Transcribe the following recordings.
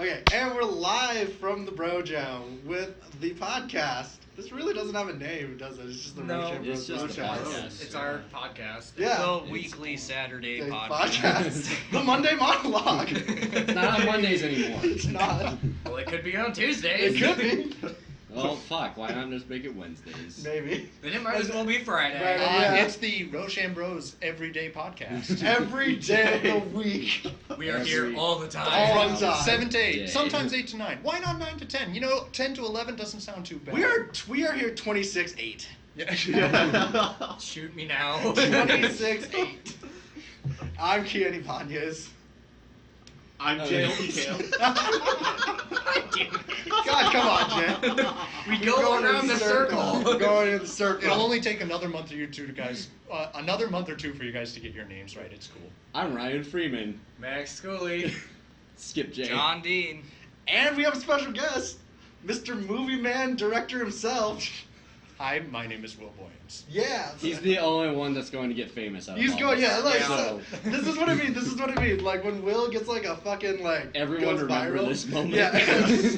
Okay, and we're live from the Brojo with the podcast. This really doesn't have a name, does it? It's just the Roshambro. It's just the podcast. It's our podcast. Yeah. The weekly Saturday The podcast. The Monday monologue. It's not on Mondays anymore. It's not. Well, it could be on Tuesdays. It could be. Well, fuck. Why not just make it Wednesdays? Maybe. Then it might as well be Friday. Friday. Yeah. It's the Roshambro's Everyday Podcast. Every day of the week. We are Every- here all the time. All the time. 7 to 8, Day. sometimes 8 to 9. Why not 9 to 10? You know, 10 to 11 doesn't sound too bad. We are here 26-8. Yeah. Shoot me now. 26-8. I'm Kiani Panez. I'm Jay Kale. God, come on, Jen. We We're go going around in the circle. We're going in the circle. It'll only take another month or two to guys, another month or two for you guys to get your names right. It's cool. I'm Ryan Freeman. Max Scully. Skip J. John Dean. And we have a special guest, Mr. Movie Man Director himself. Hi, my name is Will Williams. Yeah. He's the only one that's going to get famous out of He's all going, of us. yeah, like, So, this is what I mean, like, when Will gets, like, a fucking, like, everyone goes remember viral. this moment. Yeah,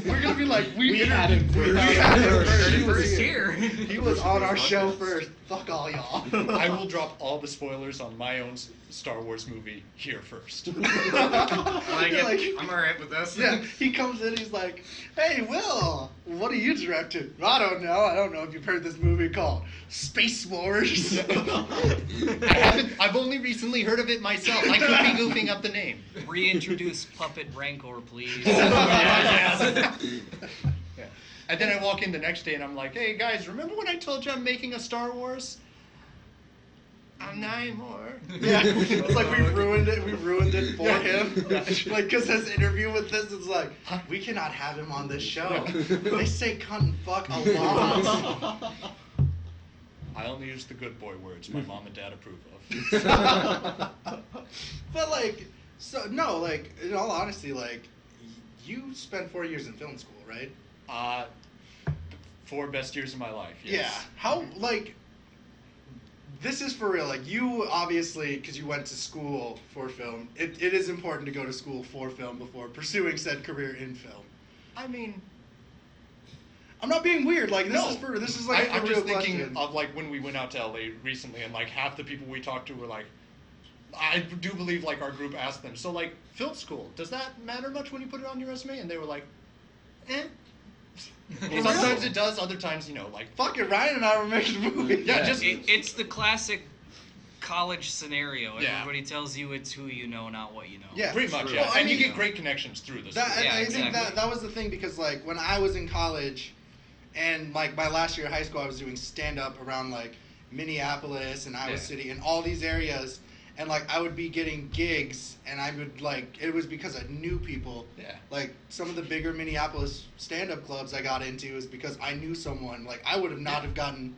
we're gonna be like, We had him we first. had him first. Heard it He was first here. here. He was on our show first. Fuck all y'all. I will drop all the spoilers on my own Star Wars movie here first. I'm Like, alright with this. yeah, he comes in, he's like, hey, Will, what are you directing? I don't know if you've heard this movie called Space Wars. I've only recently heard of it myself. I could be goofing up the name. Reintroduce Puppet Rancor, please. Yeah. And then I walk in the next day and I'm like, hey guys, remember when I told you I'm making a Star Wars? I'm not anymore. Yeah, it's like we ruined it for him. Like, because his interview with this is like, we cannot have him on this show. They say cunt and fuck a lot. I only use the good boy words my mom and dad approve of. But like, so no, like, in all honesty, like, you spent 4 years in film school, right? 4 best years of my life. Yes. Yeah. How, like, this is for real. Like, you obviously, because you went to school for film, it is important to go to school for film before pursuing said career in film. I mean, I'm not being weird. Like, this no. is like a I'm real just thinking question. of like when we went out to LA recently, and like half the people we talked to were like, I do believe like our group asked them, so like film school, does that matter much when you put it on your resume? And they were like, eh. Sometimes it does, other times, you know, like Fuck it, Ryan and I were making a movie. yeah, just It's the classic college scenario. Yeah. Everybody tells you it's who you know, not what you know. Yeah. pretty much, True. yeah. Well, I And you mean, get great connections through this. That, Yeah, I think exactly. that was the thing, because like when I was in college, and like my last year of high school, I was doing stand up around like Minneapolis and Iowa Yeah. City and all these areas, and like I would be getting gigs, and I would like, it was because I knew people. Yeah. Like some of the bigger Minneapolis stand up clubs I got into is because I knew someone. Like I would have not have gotten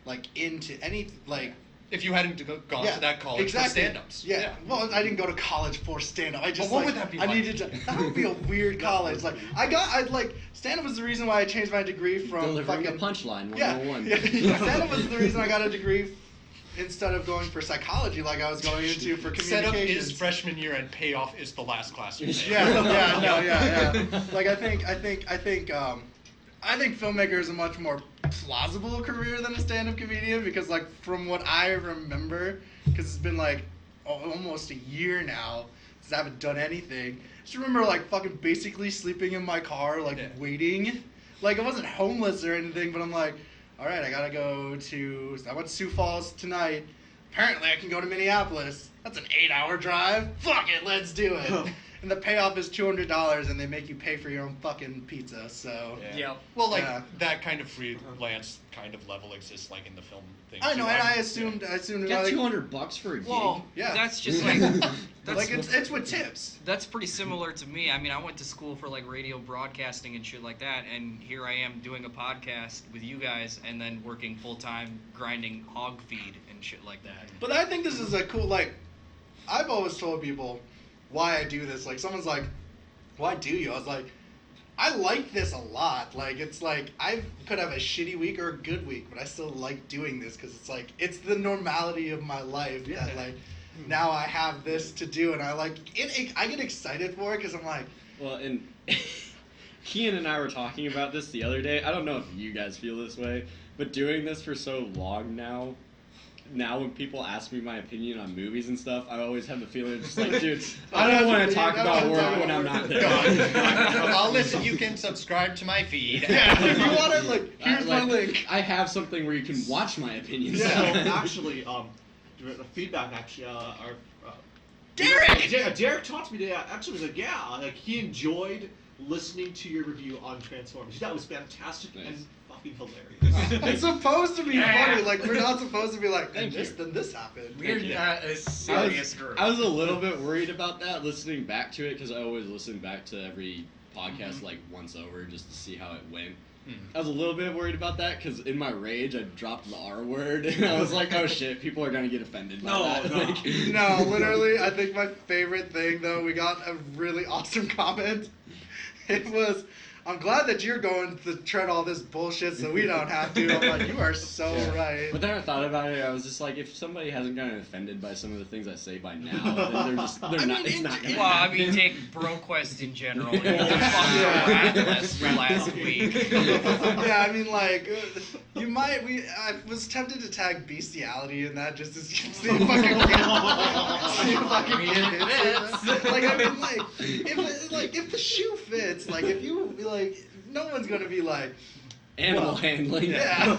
like into any like. If you hadn't gone to that college exactly. for stand-ups. Yeah. Well, I didn't go to college for stand-up. I just But what like, would that be I like? needed to. That would be a weird college. Like I like stand-up was the reason why I changed my degree from Delivering fucking a punchline, yeah. 101. Yeah. Stand-up was the reason I got a degree instead of going for psychology like I was going into for Setup communications. is freshman year and payoff is the last class you take. Yeah. Like I think filmmaker is a much more plausible career than a stand-up comedian, because like from what I remember, because it's been like almost a year now since I haven't done anything. I just remember like fucking basically sleeping in my car, like waiting. Like I wasn't homeless or anything, but I'm like, all right, I went to Sioux Falls tonight. Apparently I can go to Minneapolis. That's an 8-hour drive. Fuck it, let's do it. And the payoff is $200, and they make you pay for your own fucking pizza. So Yep. Well, like Yeah. that kind of freelance kind of level exists, like in the film thing. I too. know, and I I'm- assumed Get like, $200 for a gig. Well, Yeah. that's just like like it's with tips. that's pretty similar to me. I mean, I went to school for like radio broadcasting and shit like that, and here I am doing a podcast with you guys, and then working full time grinding hog feed and shit like that. But I think this is a cool, like, I've always told people why I do this. Like, someone's like, why do you? I was like, I like this a lot. Like, it's like, I could have a shitty week or a good week, but I still like doing this, because it's like, it's the normality of my life that, like, now I have this to do, and I like, I get excited for it, because I'm like, Well, and Kian and I were talking about this the other day. I don't know if you guys feel this way, but doing this for so long now when people ask me my opinion on movies and stuff, I always have the feeling just like, dude, I don't want to talk about work when I'm not there. Well, listen, you can subscribe to my feed. Yeah, if you want to, like, here's my link. I have something where you can watch my opinions. So Yeah. actually, the feedback actually, Derek! Derek talked to me today. Actually, was like, yeah, like he enjoyed listening to your review on Transformers. He thought it was fantastic Nice. and fucking hilarious. It's supposed to be funny. Like, we're not supposed to be like, Thank and you. this happened. We're you. not a serious group. I was a little bit worried about that listening back to it because I always listen back to every podcast like once over just to see how it went. I was a little bit worried about that because in my rage I dropped the R word and I was like, oh shit, people are gonna get offended by that. No. Like, No, literally, I think my favorite thing, though, we got a really awesome comment. It was, I'm glad that you're going to tread all this bullshit so we don't have to. I'm like, you are so Yeah. right. But then I thought about it. I was just like, if somebody hasn't gotten offended by some of the things I say by now, then they're not. It's not. Gonna Well, I mean, happen. take BroQuest in general. You Yeah. fucking last week. Yeah, I mean, like, I was tempted to tag bestiality in that just to see if I could get Like, I mean, if the shoe fits, like, if you, like, no one's gonna be like, Animal well, handling. yeah.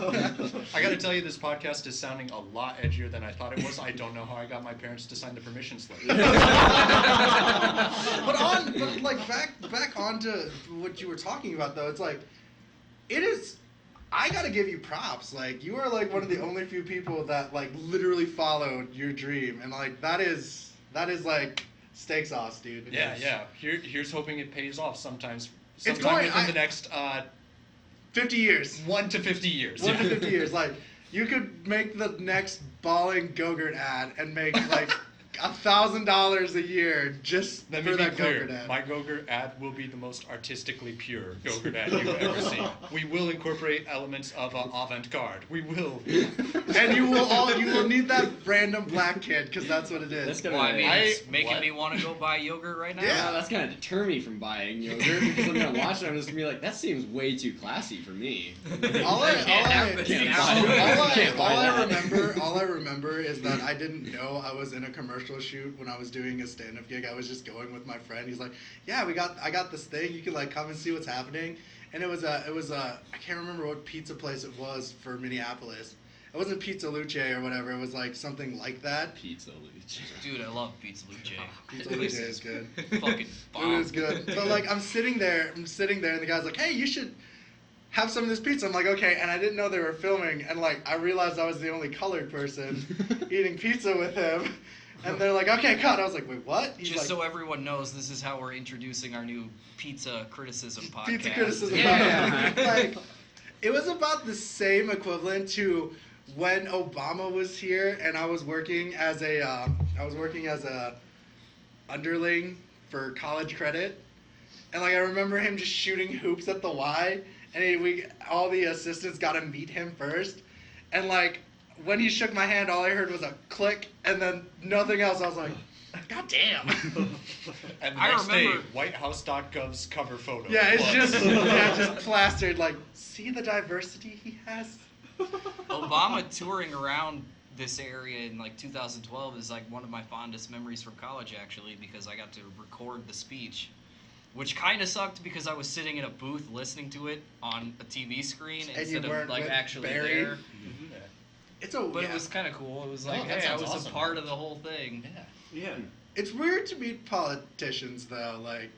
I gotta tell you, this podcast is sounding a lot edgier than I thought it was. I don't know how I got my parents to sign the permission slip. But like back onto what you were talking about though, it's like it is. I gotta give you props. Like you are like one of the only few people that like literally followed your dream, and like that is like steak sauce, dude. Yeah, yeah. Here's hoping it pays off sometimes. It's Sometime going- within I- the next 50 years. 1 to 50 years. 1 to 50 years. Like you could make the next balling Go-Gurt ad and make like $1,000 a year just Let for me be that clear, Go-Gurt ad. my Go-Gurt ad will be the most artistically pure Go-Gurt ad you've ever seen. We will incorporate elements of avant-garde. We will. And you will need that random black kid because that's what it is. That's gonna. Well, I mean, it's making what? me want to go buy yogurt right now. Yeah. That's gonna deter me from buying yogurt because I'm gonna watch it. I'm just gonna be like, that seems way too classy for me. All I Now. remember is that I didn't know I was in a commercial shoot when I was doing a stand-up gig. I was just going with my friend. He's like, "Yeah, I got this thing. You can like come and see what's happening." And it was a I can't remember what pizza place it was for Minneapolis. It wasn't Pizza Luce or whatever. It was like something like that. Pizza Luch. Dude, I love Pizza Luce. Pizza Luce is good. Fucking It bomb. was good. But like I'm sitting there, and the guy's like, "Hey, you should have some of this pizza." I'm like, "Okay," and I didn't know they were filming, and like I realized I was the only colored person eating pizza with him, and they're like, "Okay, cut." I was like, "Wait, what?" He's Just like, so everyone knows, this is how we're introducing our new pizza criticism podcast. pizza criticism. Yeah. Like, it was about the same equivalent to when Obama was here, and I was working as a underling for college credit, and like I remember him just shooting hoops at the Y, and all the assistants got to meet him first, and like when he shook my hand, all I heard was a click, and then nothing else. I was like, God damn. And the I next day, remember- WhiteHouse.gov's cover photo. Yeah, it's was- just plastered. Like, see the diversity he has. Obama touring around this area in like 2012 is like one of my fondest memories from college, actually, because I got to record the speech, which kind of sucked because I was sitting in a booth listening to it on a TV screen And instead you of weren't like with actually Barry? there. Yeah. It's a But yeah. it was kind of cool. It was Oh, like, that hey, I sounds was awesome. a part of the whole thing. Yeah. Yeah. It's weird to meet politicians though. Like,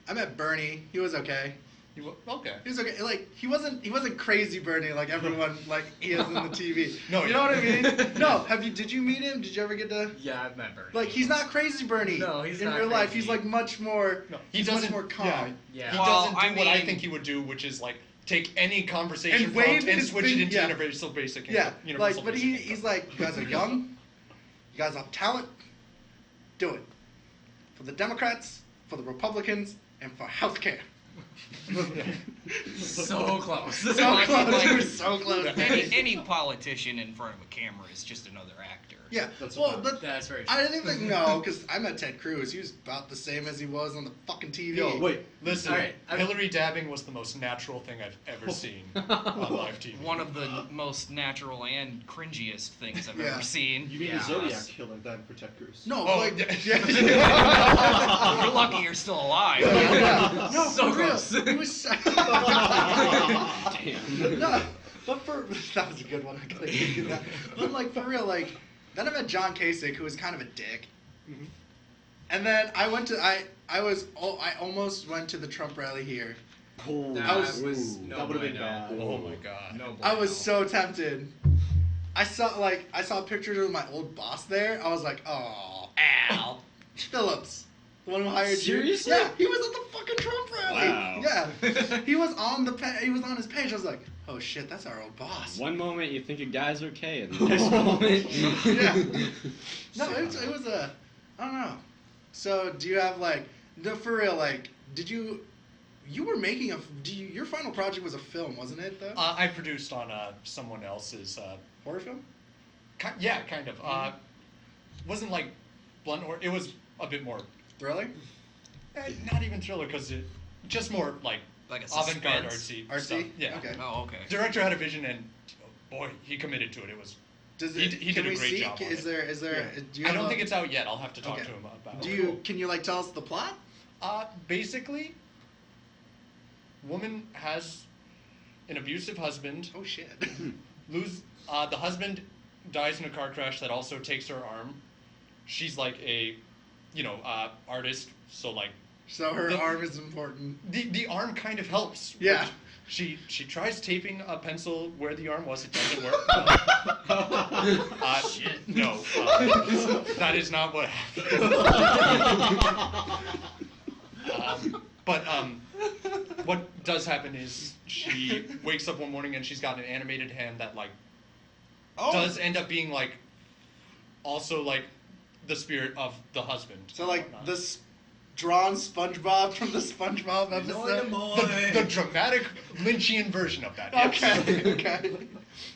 I met Bernie. He was okay. Okay. He was okay. Like, he wasn't crazy Bernie like everyone like he is in the TV. No, you yeah. know what I mean? No. Did you meet him? Did you ever get to? Yeah, I've met Bernie. Like, he's not crazy Bernie. No, he's in not real life. crazy. He's like much more. No, he he's doesn't. much more calm. Yeah. Yeah. He Well, doesn't do what I mean- think he would do, which is like take any conversation And wave prompt and his switch thing- it into yeah. universal basic. Yeah, universal like, but basic he's income. like, you guys are young, you guys have talent, do it. For the Democrats, for the Republicans, and for healthcare. So close. So close. You were so close. Any politician in front of a camera is just another actor. Yeah. That's Well, fine. but That's very true. I didn't think no, because I met Ted Cruz. He was about the same as he was on the fucking TV. Yo, Wait, listen. All right, Hillary dabbing was the most natural thing I've ever seen on live TV. One of the most natural and cringiest things I've Yeah. ever seen. you mean Yeah. the Zodiac killer then for Ted Cruz? No, Oh, like yeah. You're lucky you're still alive. yeah. No, So for real. close. He was so... Damn. No, but for that was a good one. I couldn't think of that. But like for real, like then I met John Kasich, who was kind of a dick. Mhm. And then I went to I almost went to the Trump rally here. Oh, That I was- was no that would've been bueno. bad. Oh my god. No I bueno. was so tempted. I saw pictures of my old boss there. I was like, oh, Al. Phillips, the one who hired Seriously? you. Yeah, he was at the fucking Trump rally. Wow. Yeah, he was on he was on his page. I was like, oh shit, that's our old boss. One moment you think a guy's okay, and the next moment. Yeah. No, it was a, I don't know. So do you have like, no, for real, like, did you were making your final project was a film, wasn't it though? I produced on someone else's. Horror film? Yeah, kind of. Wasn't like blunt or it was a bit more. Thriller? Not even thriller because it just more like Like a avant-garde suspense. artsy. Stuff. Artsy? Yeah. Okay. Oh, okay. Director had a vision and boy, he committed to it. It was. Does He it, d- he can did a we great see? job on Is it. there? Yeah. Do you I have don't a- think it's out yet. I'll have to talk Okay. to him about. Do it. you? Can you like tell us the plot? Basically, woman has an abusive husband. Oh shit. The husband dies in a car crash that also takes her arm. She's like a, artist. So like So her The- arm is important. the arm kind of helps. Yeah. She tries taping a pencil where the arm was. It doesn't work. Shit. No, that is not what happened. What does happen is she wakes up one morning and she's got an animated hand that like Oh. does end up being like also like the spirit of the husband. So like and whatnot. this drawn SpongeBob from the SpongeBob episode. the dramatic Lynchian version of that. Okay. Okay.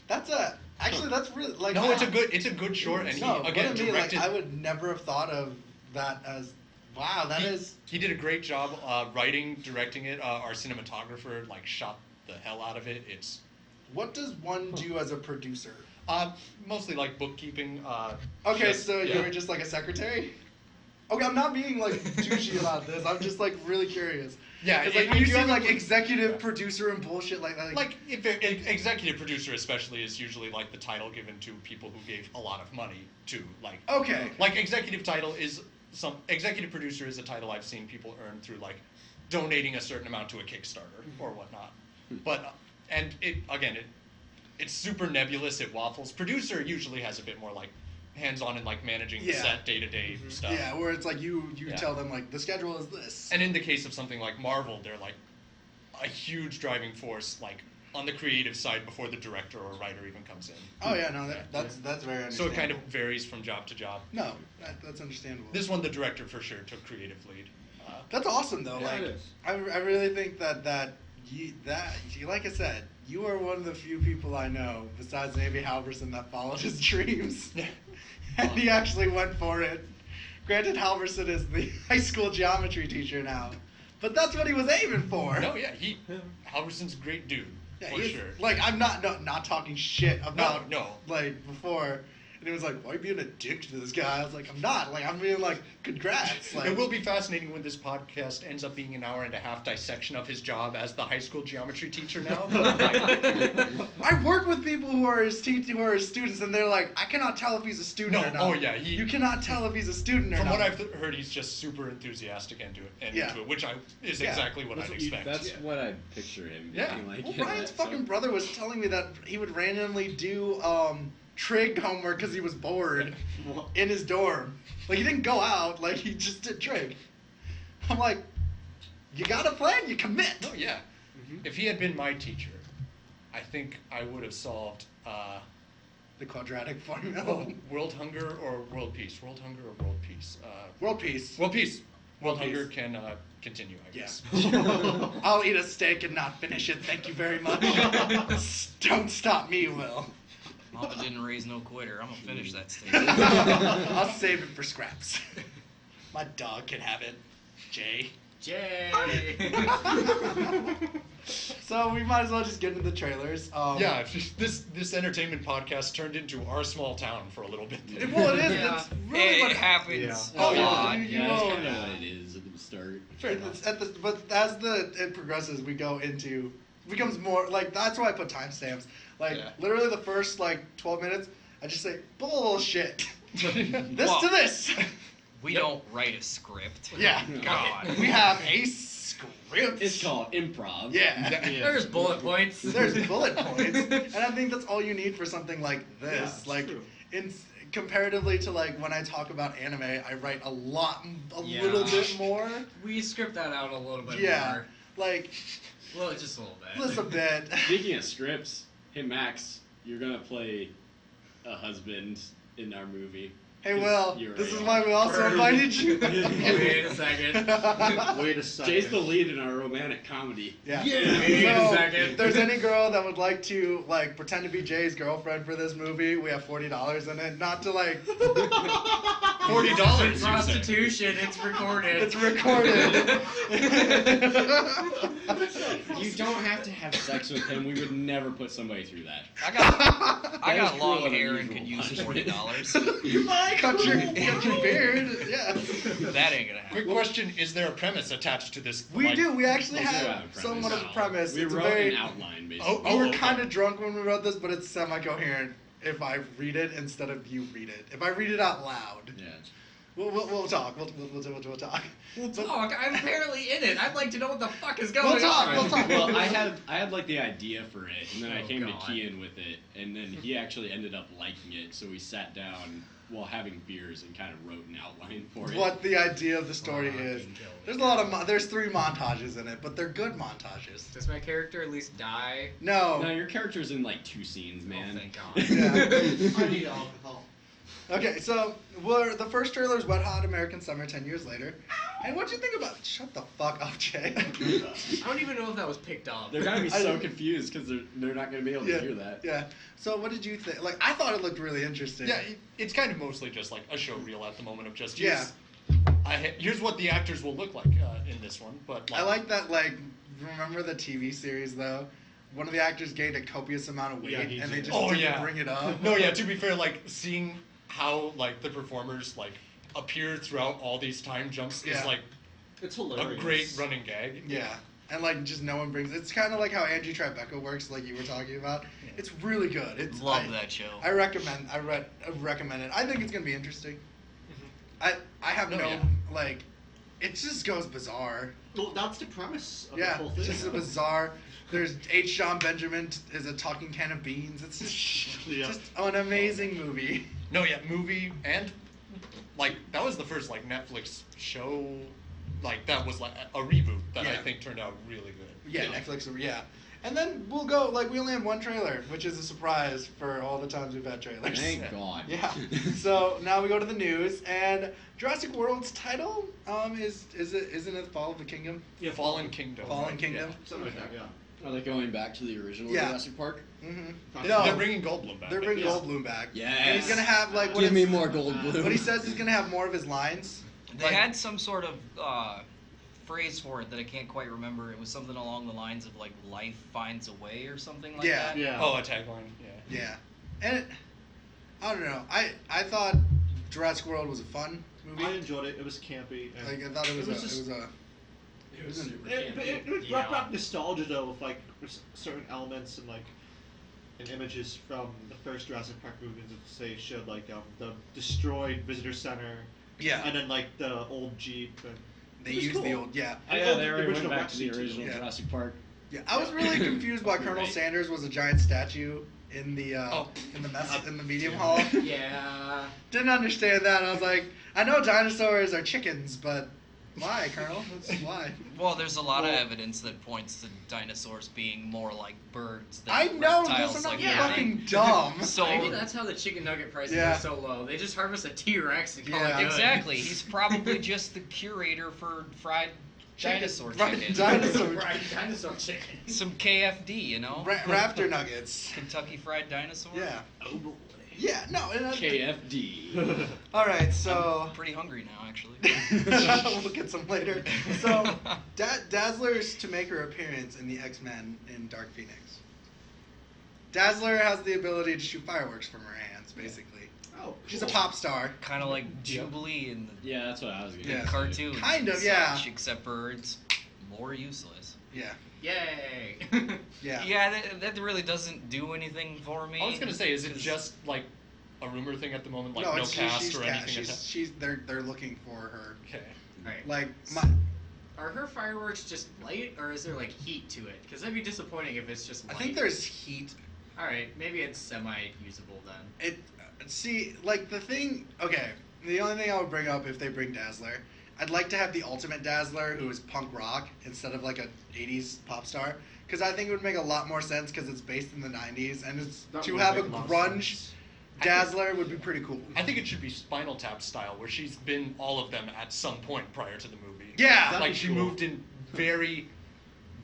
That's that's really like. No, it's a good short, and he No, again but I mean, like, directed. I would never have thought of that as. Wow, that is. He did a great job writing, directing it. Our cinematographer like shot the hell out of it. It's What does one do as a producer? mostly like bookkeeping. Okay, just- so yeah. you're just like a secretary. Okay, I'm not being like douchey about this. I'm just like really curious. Yeah, Because like if when you you do see like them- executive yeah. producer and bullshit like that. Like if executive producer especially is usually like the title given to people who gave a lot of money to like. Okay. Like executive executive producer is a title I've seen people earn through like donating a certain amount to a Kickstarter or whatnot. But and it's super nebulous. It waffles. Producer usually has a bit more like hands-on and like managing the Yeah. set day-to-day stuff. Yeah, where it's like you Yeah. tell them like the schedule is this. And in the case of something like Marvel, they're like a huge driving force like on the creative side before the director or writer even comes in. Oh yeah, no, that's very So understandable. it kind of varies from job to job. No, that's understandable. This one, the director for sure took creative lead. That's awesome though. Yeah, like it is. I really think that like I said, you are one of the few people I know besides maybe Halverson that followed his dreams. And he actually went for it. Granted, Halverson is the high school geometry teacher now, but that's what he was aiming for. No, yeah, Halverson's a great dude, Yeah, for he's- sure. Like I'm not talking shit about no. like before. And he was like, "Why are you being a dick to this guy?" I was like, "I'm not. Like I'm being like, congrats." Like, It will be fascinating when this podcast ends up being an hour and a half dissection of his job as the high school geometry teacher now. I work with people who are his students, and they're like, "I cannot tell if he's a student No, or not." oh, yeah, you cannot tell if he's a student or From not. what I've heard, he's just super enthusiastic into Yeah. it, which is Yeah. exactly what That's I'd what you- expect. That's Yeah. what I picture him Yeah. being like. Well, in Ryan's that fucking stuff. brother was telling me that he would randomly do trig homework because he was bored in his dorm. Like he didn't go out. Like he just did trig. I'm like, you got a plan, you commit. Oh yeah. If he had been my teacher, I think I would have solved The quadratic formula. world hunger or world peace. World hunger or world peace. World peace. World peace. Well, One hunger Piece. can continue, I guess. I'll eat a steak and not finish it. Thank you very much. Don't stop me, Will. Mama didn't raise no quitter. I'm gonna finish that steak. I'll save it for scraps. My dog can have it. Jay. Jay. So we might as well just get into the trailers. Yeah, this entertainment podcast turned into our small town for a little bit. Well, it is. Yeah. That's really what It happens Yeah. a Oh, yeah. lot. You Yeah, that's will- kind of what it is at the start. Fair enough. But as it progresses, we go into it becomes more like that's why I put timestamps. Like Yeah. literally the first like 12 minutes, I just say bullshit. This Well- to this. We don't write a script. Yeah. God. We have a script. It's called improv. Yeah. There's bullet points. There's bullet points, and I think that's all you need for something like Yeah, this. it's like, true. in comparatively to like when I talk about anime, I write a Yeah. little bit more. We script that out a little bit Yeah, more. like Well, just a little bit. just a bit. Speaking of scripts, hey Max, you're gonna play a husband in our movie. Hey, Will, You're this is right. why we also invited you. Wait a second. Wait a second. Jay's the lead in our romantic comedy. Yeah. Wait a So, second. if there's any girl that would like to like pretend to be Jay's girlfriend for this movie, we have $40 in it. Not to like, $40. Prostitution. It's recorded. it's recorded. You don't have to have sex with him. We would never put somebody through that. I got That is long cruel and hair and could unusual use punishment. $40. cut your beard. Yeah. That ain't gonna happen. Quick question: is there a premise attached to this? We like- do. We actually We do have have a premise. somewhat of a premise. We It's wrote very, an outline, basically. Oh, we were okay. kind of drunk when we wrote this, but it's semi-coherent if I read it instead of you read it. If I read it out loud, Yeah. we'll talk. We'll talk. We'll talk. I'm apparently in it. I'd like to know what the fuck is going We'll talk, on. we'll talk. Well, I had like the idea for it, and then I Oh, came God. to Kian with it, and then he actually ended up liking it. So we sat down while having beers and kind of wrote an outline for it. What the idea of the story Fucking is. kill me. There's a lot of there's 3 montages in it, but they're good montages. Does my character at least die? No. No, your character's in like 2 scenes, man. Oh, thank God. Yeah. I need alcohol. Okay, so the first trailer is Wet Hot American Summer 10 years later. And what'd you think about it? Shut the fuck up, Jay. I don't even know if that was picked up. They're gonna be I- so confused because they're not gonna be able to hear that. Yeah. So what did you think? Like, I thought it looked really interesting. Yeah, it's kind of mostly just like a show reel at the moment of just Yeah. here's what the actors will look like in this one. But I like that, like, remember the TV series, though? One of the actors gained a copious amount of weight, Yeah, he and they did. just Oh, didn't yeah. bring it up. No, yeah. To be fair, like seeing how like the performers like appear throughout all these time jumps Yeah. is like It's a hilarious. great running gag. Yeah. And, like, just no one brings it's kind of like how Angie Tribeca works, like you were talking about. It's really good. It's Love that show. I recommend I recommend it. I think it's gonna be interesting. I have No, no yeah. like it just goes bizarre. Well, that's the premise of Yeah, the whole it's thing. just a bizarre. There's H. John Benjamin is a talking can of beans. It's just, Yeah. just an amazing movie. No, yeah, movie and like that was the first like Netflix show like that was like a reboot that I Yeah. think turned out really good. Yeah, Netflix. Yeah, and then we'll go like we only have 1 trailer, which is a surprise for all the times we've had trailers. Thank Yeah. God. Yeah. So now we go to the news, and Jurassic World's title isn't it Fall of the Kingdom? Yeah, Fallen Kingdom. Fallen right? Kingdom. Something like that, yeah. Are they going back to the original Yeah. Jurassic Park? Mm-hmm. Yeah. They're bringing Goldblum back. They're bringing Yeah. Goldblum back. Yes. And he's gonna have like what Give me is- more Goldblum. What he says he's gonna have more of his lines. They Like- had some sort of phrase for it that I can't quite remember. It was something along the lines of like "life finds a way" or something like Yeah. that. Yeah. Oh, a tagline. Yeah. Yeah, and I don't know. I thought Jurassic World was a fun movie. I enjoyed it. It was campy. And Like I thought it was just- It was super It campy. brought back nostalgia though, with like certain elements and like and images from the first Jurassic Park movies that say showed like the destroyed visitor center, Yeah, and then like the old Jeep. And they it was used cool. the old yeah. Oh, yeah, the they already went original back to the Rexy too. original Yeah. Jurassic Park. Yeah, I was really confused why Colonel Right. Sanders was a giant statue in the in the medium hall. Yeah. Didn't understand that. I was like, I know dinosaurs are chickens, but Why, Colonel? Why? Well, there's a lot of evidence that points to dinosaurs being more like birds than I know, reptiles. those are not like yeah. fucking dumb. So Maybe that's how the chicken nugget prices Yeah. are so low. They just harvest a T-Rex and call Yeah. it good. exactly, he's probably just the curator for fried dinosaur Fried chicken. dinosaur Fried dinosaur chicken. Some KFD, you know? Raptor nuggets. Kentucky Fried Dinosaur. Yeah. Oh boy. Yeah, no. And KFD. all right, so I'm pretty hungry now, actually. we'll get some later. So, Dazzler's to make her appearance in the X-Men in Dark Phoenix. Dazzler has the ability to shoot fireworks from her hands, basically. Oh, She's a cool. pop star. Kind of like Jubilee in the Yeah, that's what I was gonna Yeah. say. cartoon. Kind of, and yeah. such, except for it's more useless. Yeah. Yay. Yeah. Yeah, that really doesn't do anything for me. I was gonna say, is it 'cause- just like a rumor thing at the moment, like no, no it's cast she's or ca- anything? she's they're looking for her. Okay. Alright. Like Are her fireworks just light, or is there like heat to it? Because that'd be disappointing if it's just I light. think there's heat. Alright, maybe it's semi-usable then. It see like the thing. Okay, the only thing I would bring up if they bring Dazzler, I'd like to have the ultimate Dazzler who is punk rock instead of like a '80s pop star, because I think it would make a lot more sense because it's based in the '90s and it's That to would have a make lot of grunge sense. Dazzler would be pretty cool. I think it should be Spinal Tap style, where she's been all of them at some point prior to the movie. Yeah, That'd Like be she cool. moved in very,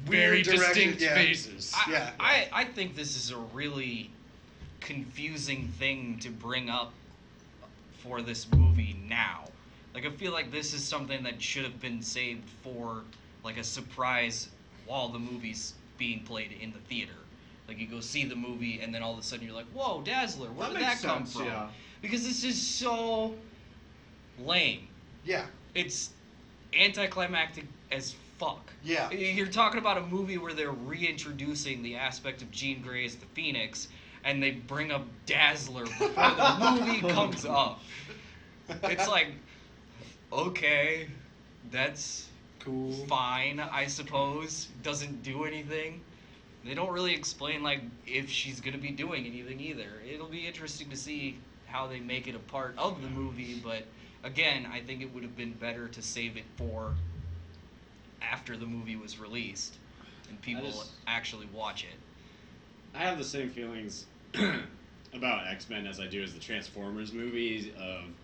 Weird very direction, distinct yeah. phases. Yeah. I think this is a really confusing thing to bring up for this movie now. Like, I feel like this is something that should have been saved for, like, a surprise while the movie's being played in the theater. Like, you go see the movie, and then all of a sudden you're like, whoa, Dazzler, where That did that makes come sense, from? yeah. Because this is so lame. Yeah. It's anticlimactic as fuck. Yeah. You're talking about a movie where they're reintroducing the aspect of Jean Grey as the Phoenix, and they bring up Dazzler before the movie comes up. It's like, okay, that's Cool. fine, I suppose. Doesn't do anything. They don't really explain, like, if she's gonna be doing anything either. It'll be interesting to see how they make it a part of the movie, but again, I think it would have been better to save it for after the movie was released and people actually watch it. I have the same feelings about X-Men as I do as the Transformers movies.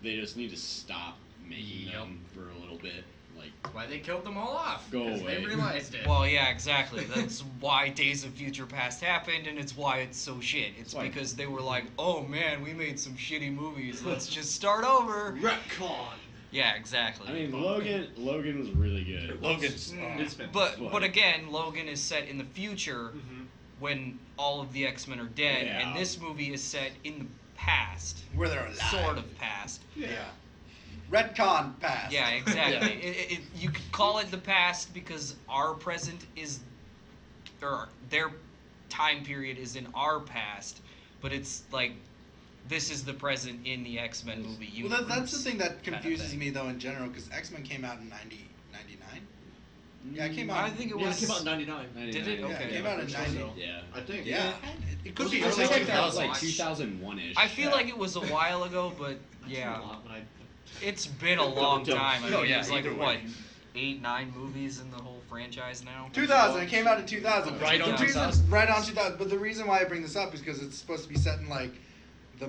They just need to stop making Yep. them for a little bit. Like, That's why they killed them all off. Go 'cause away. They realized it. Well, yeah, exactly. That's why Days of Future Past happened, and it's why it's so shit. It's Why? because they were like, oh man, we made some shitty movies. Let's just start over. Retcon. Yeah, exactly. I mean, Logan was really good. Logan's. It's been But again, Logan is set in the future Mhm. when all of the X-Men are dead, Yeah. and this movie is set in the past. Where they're alive. Sort of past. Yeah. Retcon past. Yeah, exactly. You could call it the past because our present is, or their time period is in our past, but it's like, this is the present in the X-Men movie universe. Well, that's the thing that kind of confuses thing. me though in general, because X-Men came out in 99. Yeah, it came out. I think it Yeah, it was. came out in '99. Did it? Yeah, Okay. it came out in Yeah, 90. so. Yeah. I think. Yeah. It could Was be it early like That was 2000s. like 2001-ish. I feel Yeah. like it was a while ago, but That's yeah, a lot when I- it's been a long time. I Oh, mean, yeah, there's like either what, way. 8, 9 movies in the whole franchise now. 2000. It came out in 2000. Right The on reason- 2000. Right on 2000. But the reason why I bring this up is because it's supposed to be set in like the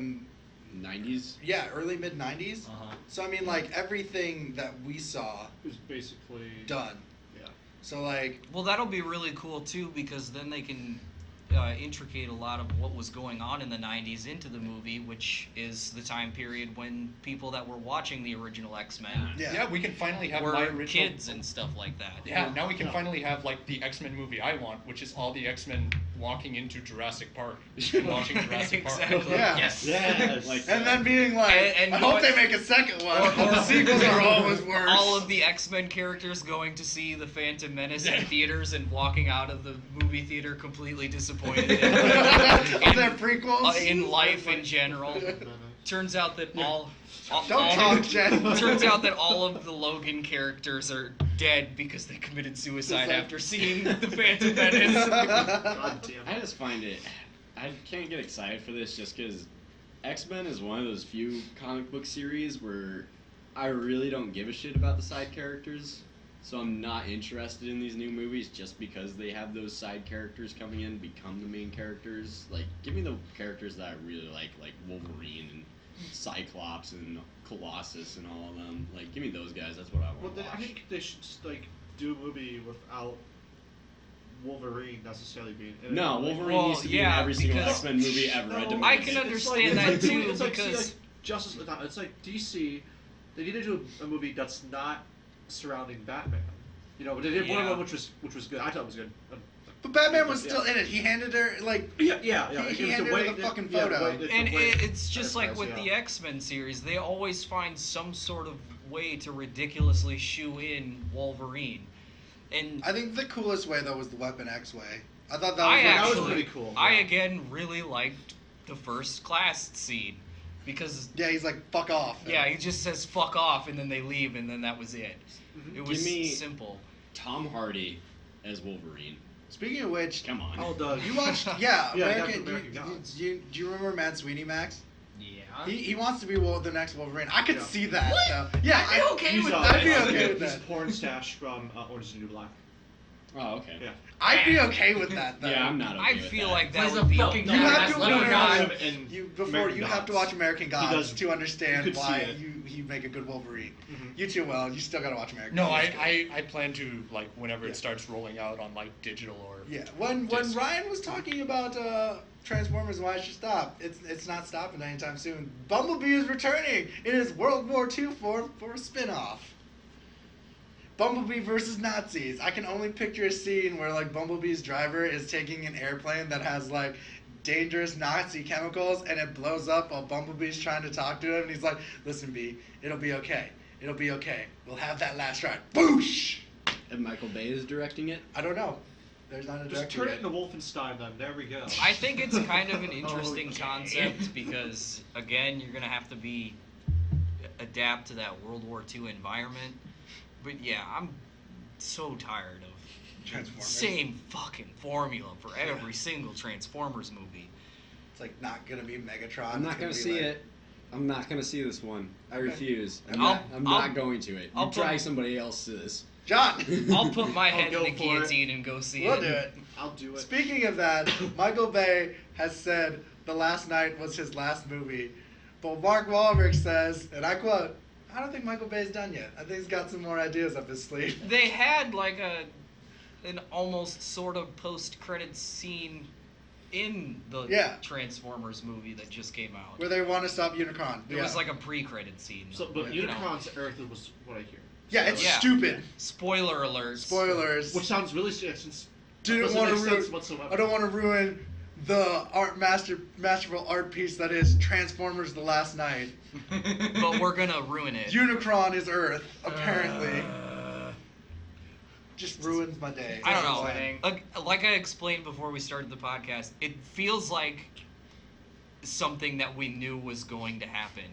90s. early mid 90s. Uh-huh. So I mean, like everything that we saw It was basically done. Yeah. So like, Well, that'll be really cool too, because then they can intricate a lot of what was going on in the 90s into the movie, which is the time period when people that were watching the original X-Men yeah. Yeah, we can finally have my were original. kids and stuff like that. Yeah, now we can finally have like the X-Men movie I want, which is all the X-Men walking into Jurassic Park and watching Jurassic Park. Exactly. Yeah. Yes. Yes. Like, And then being like, And I hope going- they make a second one. Or- The sequels are always worse. All of the X-Men characters going to see the Phantom Menace in theaters and walking out of the movie theater completely disappointed Of their prequels. in life in general. Turns out that all Don't talk, Jen. Turns out that all of the Logan characters are dead because they committed suicide after seeing the Phantom Menace. God damn. I just find it. I can't get excited for this just because X-Men is one of those few comic book series where I really don't give a shit about the side characters. So I'm not interested in these new movies just because they have those side characters coming in, become the main characters. Like, give me the characters that I really like Wolverine and Cyclops and Colossus and all of them. Like, give me those guys. That's what I Well, want to then watch. I think they should just like do a movie without Wolverine necessarily being in it. No, Like, Wolverine Well, needs to be yeah, in every single because- X-Men movie ever. No, I demand I it. can it's understand like, that it's like, too, it's like, see, because- like, Justice. It's like DC. They need to do a movie that's not surrounding Batman. You know, but they did one of Yeah. them which was good. I thought it was good. But Batman was Yeah. still in it. He handed her like Yeah. He it was handed her way- the fucking yeah, photo. way- And the way it's just like with enterprise, the X-Men series, they always find some sort of way to ridiculously shoe in Wolverine. And I think the coolest way though was the Weapon X way. I thought that was I really that was actually, pretty cool, I yeah. again really liked the first class scene because Yeah, he's like fuck off. yeah, he just says "fuck off" and then they leave and then that was it. Mhm. It was Give me- simple. Tom Hardy as Wolverine. Speaking of which, Come on. Oh, Doug. you watched Yeah, yeah, American. American do, Gods. do you remember Matt Sweeney, Max? Yeah. He wants to be the next Wolverine. I could Yeah. see that. What? Though. Yeah, I'd be okay He's, with I'd be that. okay with he's that. porn stash from Orange is the New Black. Oh, okay. Yeah. I'd be okay with that though. Yeah, I'm not okay I with feel that. like that Plays a would be fucking You have That's to Leonard understand. Gods. and You before American you have to Gods. watch American He Gods does- to understand you could see why it. you make a good Wolverine. Mhm. You too well. You still gotta watch American. No, Gods. I plan to like whenever Yeah. it starts rolling out on like digital or Yeah, when disc. Ryan was talking about Transformers and why it should stop, it's not stopping anytime soon. Bumblebee is returning in his World War II form for a spin-off. Bumblebee versus Nazis. I can only picture a scene where like Bumblebee's driver is taking an airplane that has like dangerous Nazi chemicals and it blows up while Bumblebee's trying to talk to him and he's like, "Listen, B, it'll be okay. It'll be okay. We'll have that last ride." Boosh! And Michael Bay is directing it. I don't know. There's not a Just director turn yet. it into Wolfenstein then. There we go. I think it's kind of an interesting Okay. concept because again, you're gonna have to adapt to that World War II environment. But yeah, I'm so tired of the Transformers. same fucking formula for every single Transformers movie. It's like not gonna be Megatron. I'm not it's gonna be see like- it. I'm not gonna see this one. I Okay. refuse. I'm I'll- not, I'm I'll- not going to it. I'll You drag put- somebody else to this. John. I'll put my I'll head in go the for it. guillotine and go see We'll it. do it. I'll do it. Speaking of that, Michael Bay has said The Last Night was his last movie, but Mark Wahlberg says, and I quote, "I don't think Michael Bay's done yet. I think he's got some more ideas up his sleeve." They had like an almost sort of post-credits scene in the Yeah. Transformers movie that just came out. Where they want to stop Unicron. It was like a pre-credit scene. So, but you know. Unicron's Earth was what I hear. yeah, So- it's Yeah. stupid. Spoiler alert. Spoilers. Which sounds really since Didn't doesn't want to make ruin. sense whatsoever. I don't want to ruin the masterful art piece that is Transformers: The Last Night. But we're gonna ruin it. Unicron is Earth, apparently. Just ruins my day. I don't That's all know. I'm saying. Like I explained before we started the podcast, it feels like something that we knew was going to happen.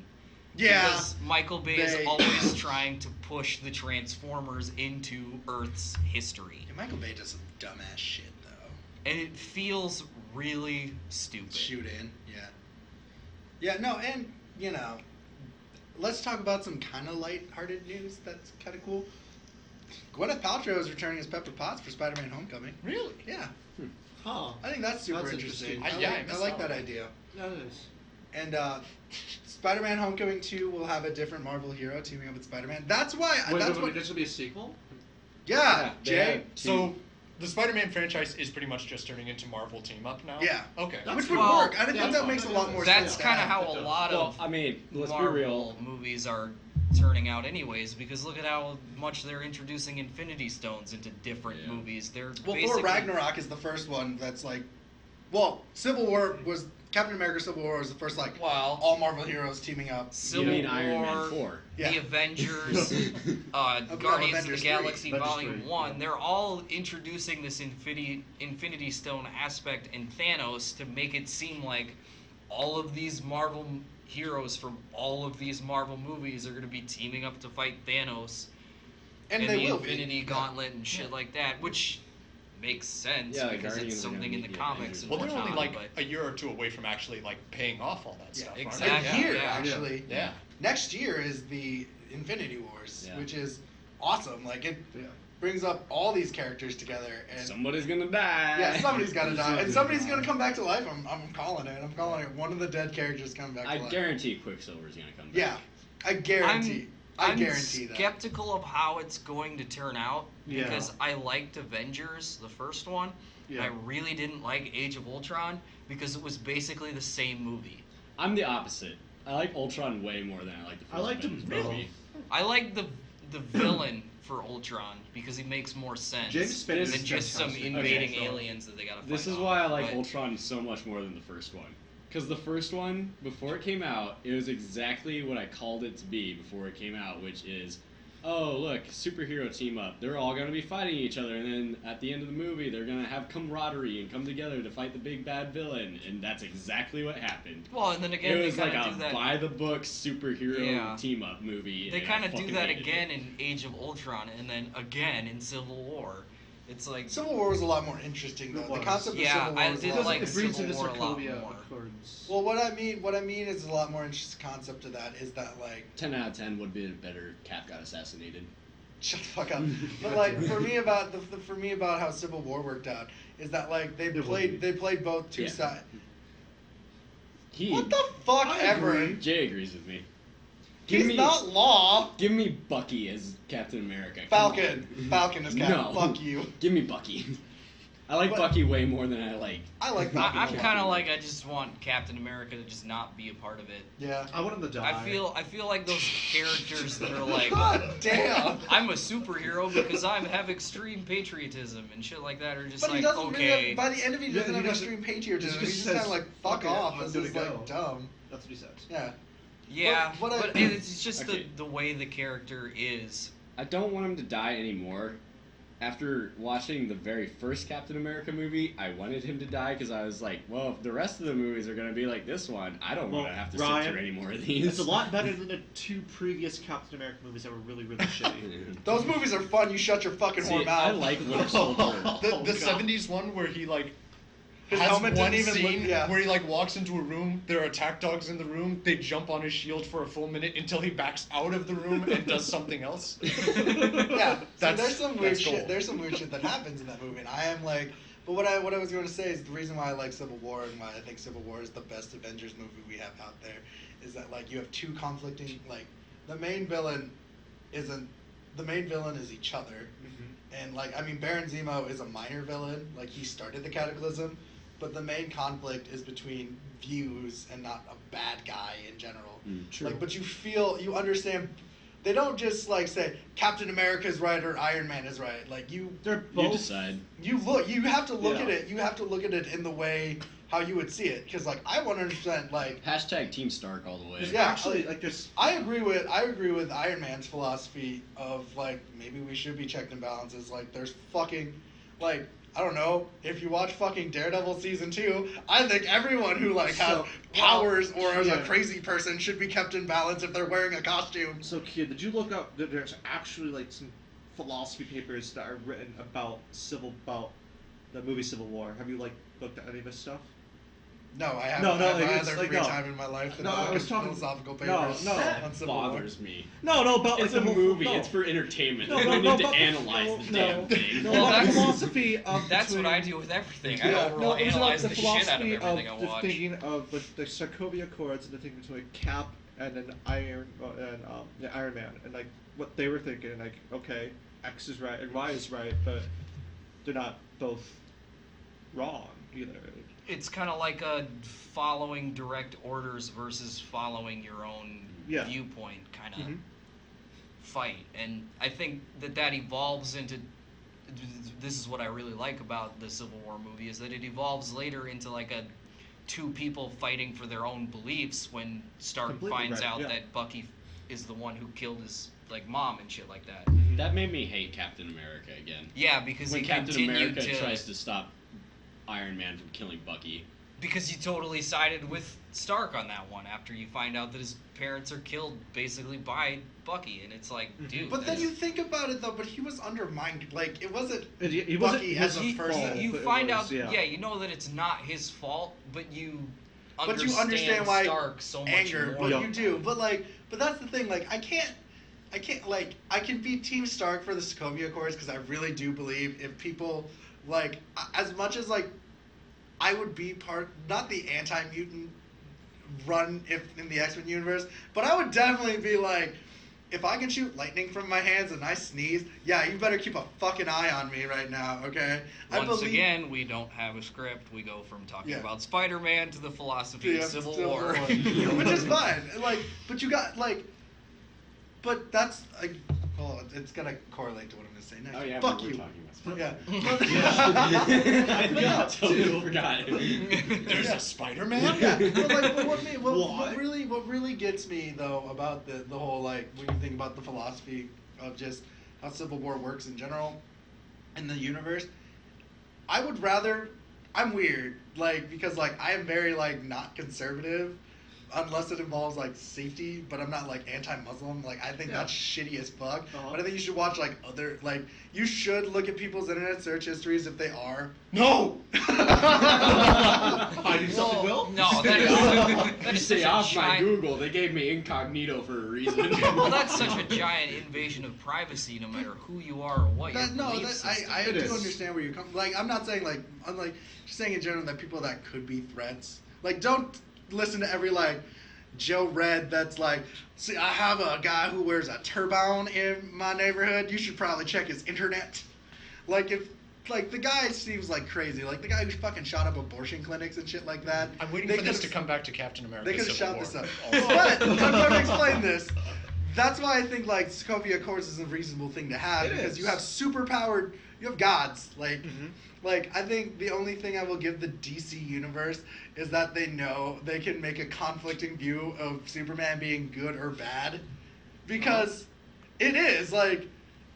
Yeah. Because Michael Bay is They- always trying to push the Transformers into Earth's history. Yeah, Michael Bay does some dumbass shit though. And it feels really stupid. Shoot in, yeah. Yeah, no, and you know, let's talk about some kind of light-hearted news. That's kind of cool. Gwyneth Paltrow is returning as Pepper Potts for Spider-Man: Homecoming. Really? Yeah, Huh. I think that's super That's interesting. interesting. I I missed like that that one. idea. That is. And Spider-Man: Homecoming 2 will have a different Marvel hero teaming up with Spider-Man. That's why. Wait, that's wait, what. wait, there's gonna be a sequel? Yeah, they Jay. have two- So the Spider-Man franchise is pretty much just turning into Marvel team up now. Yeah. Okay. That's Which would Well, work. I think that's that fine. makes a lot more That's sense. to kind of have. how a does. lot Well, of I mean, let's Marvel be real. movies are turning out anyways, because look at how much they're introducing Infinity Stones into different Yeah. movies. They're Well, basically Thor Ragnarok is the first one that's like, well, Civil War was Captain America: Civil War was the first like Well, all Marvel heroes teaming up. Civil you mean War, Iron Man 4? Yeah. The Avengers, Guardians of Avengers the 3. Galaxy Avengers Volume 3, 1, yeah. they're all introducing this Infinity Stone aspect in Thanos to make it seem like all of these Marvel heroes from all of these Marvel movies are going to be teaming up to fight Thanos And and they the will be. Infinity Yeah. Gauntlet and shit like that, which makes sense Yeah, the because Guardians it's are gonna something in meet the the comics Avengers. and Well, they're whatnot. only like but a year or two away from actually like paying off all that Yeah, stuff. aren't they? exactly. A year Yeah. actually. Yeah. Next year is the Infinity Wars, Yeah. which is awesome. Like it brings up all these characters together, and Somebody's gonna die. yeah, somebody's gotta die, and somebody's gonna come back to life. I'm calling it. I'm calling it. One of the dead characters coming back to I life. guarantee Quicksilver's gonna come back. Yeah, I guarantee. I I'm guarantee that. skeptical of how it's going to turn out Yeah. because I liked Avengers, the first one. Yeah. And I really didn't like Age of Ultron because it was basically the same movie. I'm the opposite. I like Ultron way more than I like the first I liked him Avengers both. movie. I like the villain for Ultron because he makes more sense James Spader than is just some fantastic. invading Okay, so aliens that they gotta fight This is off. why I like But Ultron so much more than the first one. Because the first one, before it came out, it was exactly what I called it to be before it came out, which is, oh, look, superhero team up. They're all going to be fighting each other, and then at the end of the movie, they're going to have camaraderie and come together to fight the big bad villain. And that's exactly what happened. Well, and then again, It they was like kind a of do that. by-the-book superhero Yeah. team-up movie. They and kind I of do fucking that hated again it. in Age of Ultron, and then again in Civil War. It's like Civil War was a lot more interesting though. It The was. concept of Yeah, Civil War I was a did lot like more it brings Civil in the War a lot Sokovia more. Accords. Well, what I mean is a lot more interesting concept to that is that like 10 out of 10 would be better Cap got assassinated. shut the fuck up. But like for me about for me about how Civil War worked out is that like they It played would be. both two Yeah. sides. He, What the fuck I ever? agree. Jay agrees with me. He's not law. Give me Bucky as Captain America. Come Falcon. on. Falcon is Captain. No. Fuck you. Give me Bucky. I like But- Bucky way more than I like. I like Falcon. I'm a lot. kind of like I just want Captain America to just not be a part of it. Yeah. I want him to die. I feel like those characters that are like, God damn. I'm a superhero because I have extreme patriotism and shit like that are just But he like, doesn't okay. really have, by the end of it, he Yeah, doesn't he have doesn't- extreme patriotism. he He's just just kind of says, like, fuck "Fuck it, off. I'm This gonna is like go." dumb. That's what he said. Yeah. Yeah, But but, I- it's just Okay. the way the character is. I don't want him to die anymore. After watching the very first Captain America movie, I wanted him to die because I was like, well, if the rest of the movies are going to be like this one, I don't want to have to sit Ryan, through any more of these. It's a lot better than the two previous Captain America movies that were really, really shitty. Those movies are fun. You shut your fucking See, whore mouth. I like Winter Soldier. The Oh, God. 70s one where he like His has helmet one didn't even scene look. Yeah. where he like walks into a room, there are attack dogs in the room, they jump on his shield for a full minute until he backs out of the room and does something else. Yeah. So That's- there's some weird that's shit. cool. There's some weird shit that happens in that movie, and I am like. But what I was going to say is the reason why I like Civil War and why I think Civil War is the best Avengers movie we have out there is that like you have two conflicting like the main villain is each other. And like I mean Baron Zemo is a minor villain, like he started the Cataclysm, but the main conflict is between views and not a bad guy in general. True. Like but you understand they don't just like say Captain America is right or Iron Man is right. Like They're You both. decide. you have to look Yeah. at it. You have to look at it in the way how you would see it cuz like I 100% like Hashtag Team Stark all the way. There's Yeah, actually like- there's. I agree with Iron Man's philosophy of like maybe we should be checked and balances. Like there's fucking like I don't know if you watch fucking Daredevil season 2. I think everyone who like has So- powers or is a yeah. crazy person should be kept in balance if they're wearing a costume. So, kid, did you look up that there's actually like some philosophy papers that are written about the movie Civil War? Have you like looked at any of this stuff? No, I haven't. No, I have like, other it's like, free no. time in my life than No, I to look was at talking- philosophical no, papers no. on That Civil War. bothers me. No, about It's like a the movie. No. It's for entertainment. No, I no, don't no, need to but- analyze the no, damn thing. No, Well, about the that's- philosophy of That's what between- I do with everything. Yeah. I overall it was about analyze the the shit out of philosophy everything I the watch. thinking of the Sokovia Accords and the thinking between Cap and then Iron Man and like what they were thinking like okay X is right and Y is right but they're not both wrong either. It's kind of like following direct orders versus following your own Yeah. viewpoint kind of Mhm. fight. And I think that evolves into. This is what I really like about the Civil War movie is that it evolves later into like a two people fighting for their own beliefs when Stark Completely finds right, out yeah. that Bucky is the one who killed his like mom and shit like that. That made me hate Captain America again. Yeah, because When he Captain continued America to tries to stop Iron Man from killing Bucky. because you totally sided with Stark on that one after you find out that his parents are killed basically by Bucky, and it's like, dude. But then that's- you think about it though, but he was undermined. Like it wasn't He wasn't Bucky as a his person. fault, you but it find was, out, yeah, you know that it's not his fault, but you But you understand why Stark so much anger, more. but Yeah. you do. But that's the thing. Like I can't. I can't like I can be Team Stark for the Sokovia Accords because I really do believe if people like as much as like I would be part not the anti-mutant run if in the X-Men universe, but I would definitely be like if I can shoot lightning from my hands and I sneeze, yeah, you better keep a fucking eye on me right now, okay? Once again, we don't have a script. We go from talking about Spider-Man to the philosophy of Civil War. Which is fine. Like, but you got like, but that's like, well, it's gonna correlate to what I'm gonna say next. Oh yeah, fuck we're you. talking about Yeah. I totally forgot. There's a Spider-Man? Yeah, but what really gets me though about the whole like when you think about the philosophy of just how Civil War works in general in the universe, I would rather I'm weird like because like I am very like not conservative unless it involves like safety, but I'm not like anti-Muslim. Like I think that's shitty as fuck. But I think you should watch like other like you should look at people's internet search histories if they are. No. I do something, Will? No, that is Stay such a off my giant. Google. They gave me incognito for a reason. Well, that's such a giant invasion of privacy, no matter who you are or what your belief system I It do is. understand where you're coming. Like I'm not saying like unlike just saying in general that people that could be threats. Like don't listen to every like Joe Red that's like, see, I have a guy who wears a turban in my neighborhood. You should probably check his internet. Like if like the guy seems like crazy. Like the guy who fucking shot up abortion clinics and shit like that. I'm waiting They for this to could've- come back to Captain America. They could have Civil shot War. this up. Also. But I'm going to explain this. That's why I think like Sokovia Accords is a reasonable thing to have It because is. you have superpowered, you have gods. Like, Mhm. like I think the only thing I will give the DC universe is that they know they can make a conflicting view of Superman being good or bad, because it is like.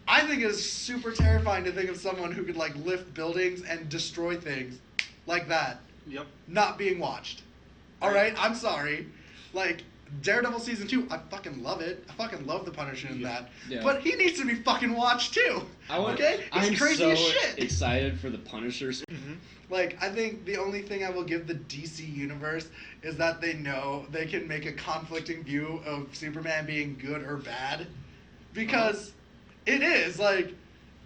I think it's super terrifying to think of someone who could like lift buildings and destroy things like that, Yep. not being watched. All right, I'm sorry. Like Daredevil season 2, I fucking love it. I fucking love the Punisher in that. Yeah. But he needs to be fucking watched too. Okay, he's I'm crazy so as shit. excited for the Punisher. Like I think the only thing I will give the DC universe is that they know they can make a conflicting view of Superman being good or bad, because it is like.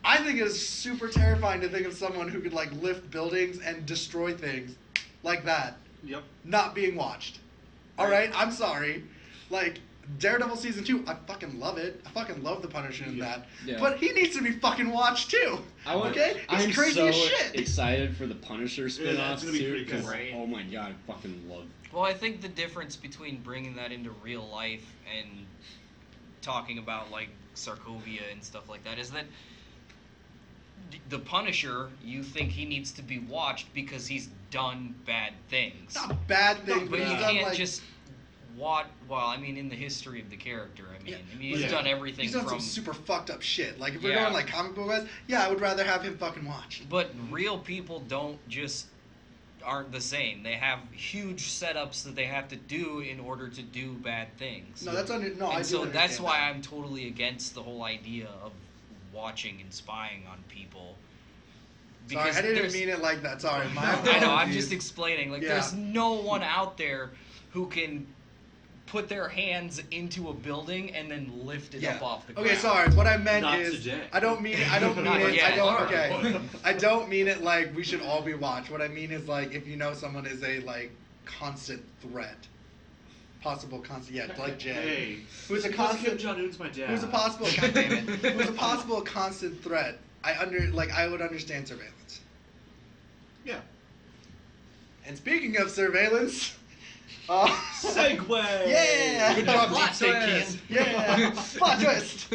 I think it's super terrifying to think of someone who could like lift buildings and destroy things like that, Yep. not being watched. All right, I'm sorry. Like Daredevil season 2, I fucking love it. I fucking love the Punisher in that. Yeah. But he needs to be fucking watched too. Okay, he's I'm crazy so as shit. excited for the Punisher that's spin-offs gonna be too. pretty good. 'Cause, Right. oh my god, I fucking love. Well, I think the difference between bringing that into real life and talking about like Sarkovia and stuff like that is that the Punisher, you think he needs to be watched because he's done bad things. Not a bad thing, But but you he's done can't like just watch. Well, I mean, in the history of the character, Yeah. he's Yeah. done everything he's done from. some super fucked up shit. Like if we're Yeah. going like comic book wise, yeah, I would rather have him fucking watched. But real people aren't the same. They have huge setups that they have to do in order to do bad things. No, that's under no. I And do so that's understand why that. I'm totally against the whole idea of watching and spying on people. Sorry, I didn't there's- mean it like that. Sorry, my I know. I'm apologies. just explaining. Like, Yeah. there's no one out there who can put their hands into a building and then lift it up off the ground. Okay, sorry. What I meant Not is today. I don't mean Not it. yet. I don't. Okay, I don't mean it like we should all be watched. What I mean is like if you know someone is a like constant threat, possible constant. Yeah, like Jay. Hey. Who's a Kim constant. Jong-un's my dad. Who's a possible. God damn it. Who's a possible constant threat? I would understand surveillance. Yeah. And speaking of surveillance, Segway. Yeah. Good job, Plot Deep State twist. Kian. yeah, plot twist.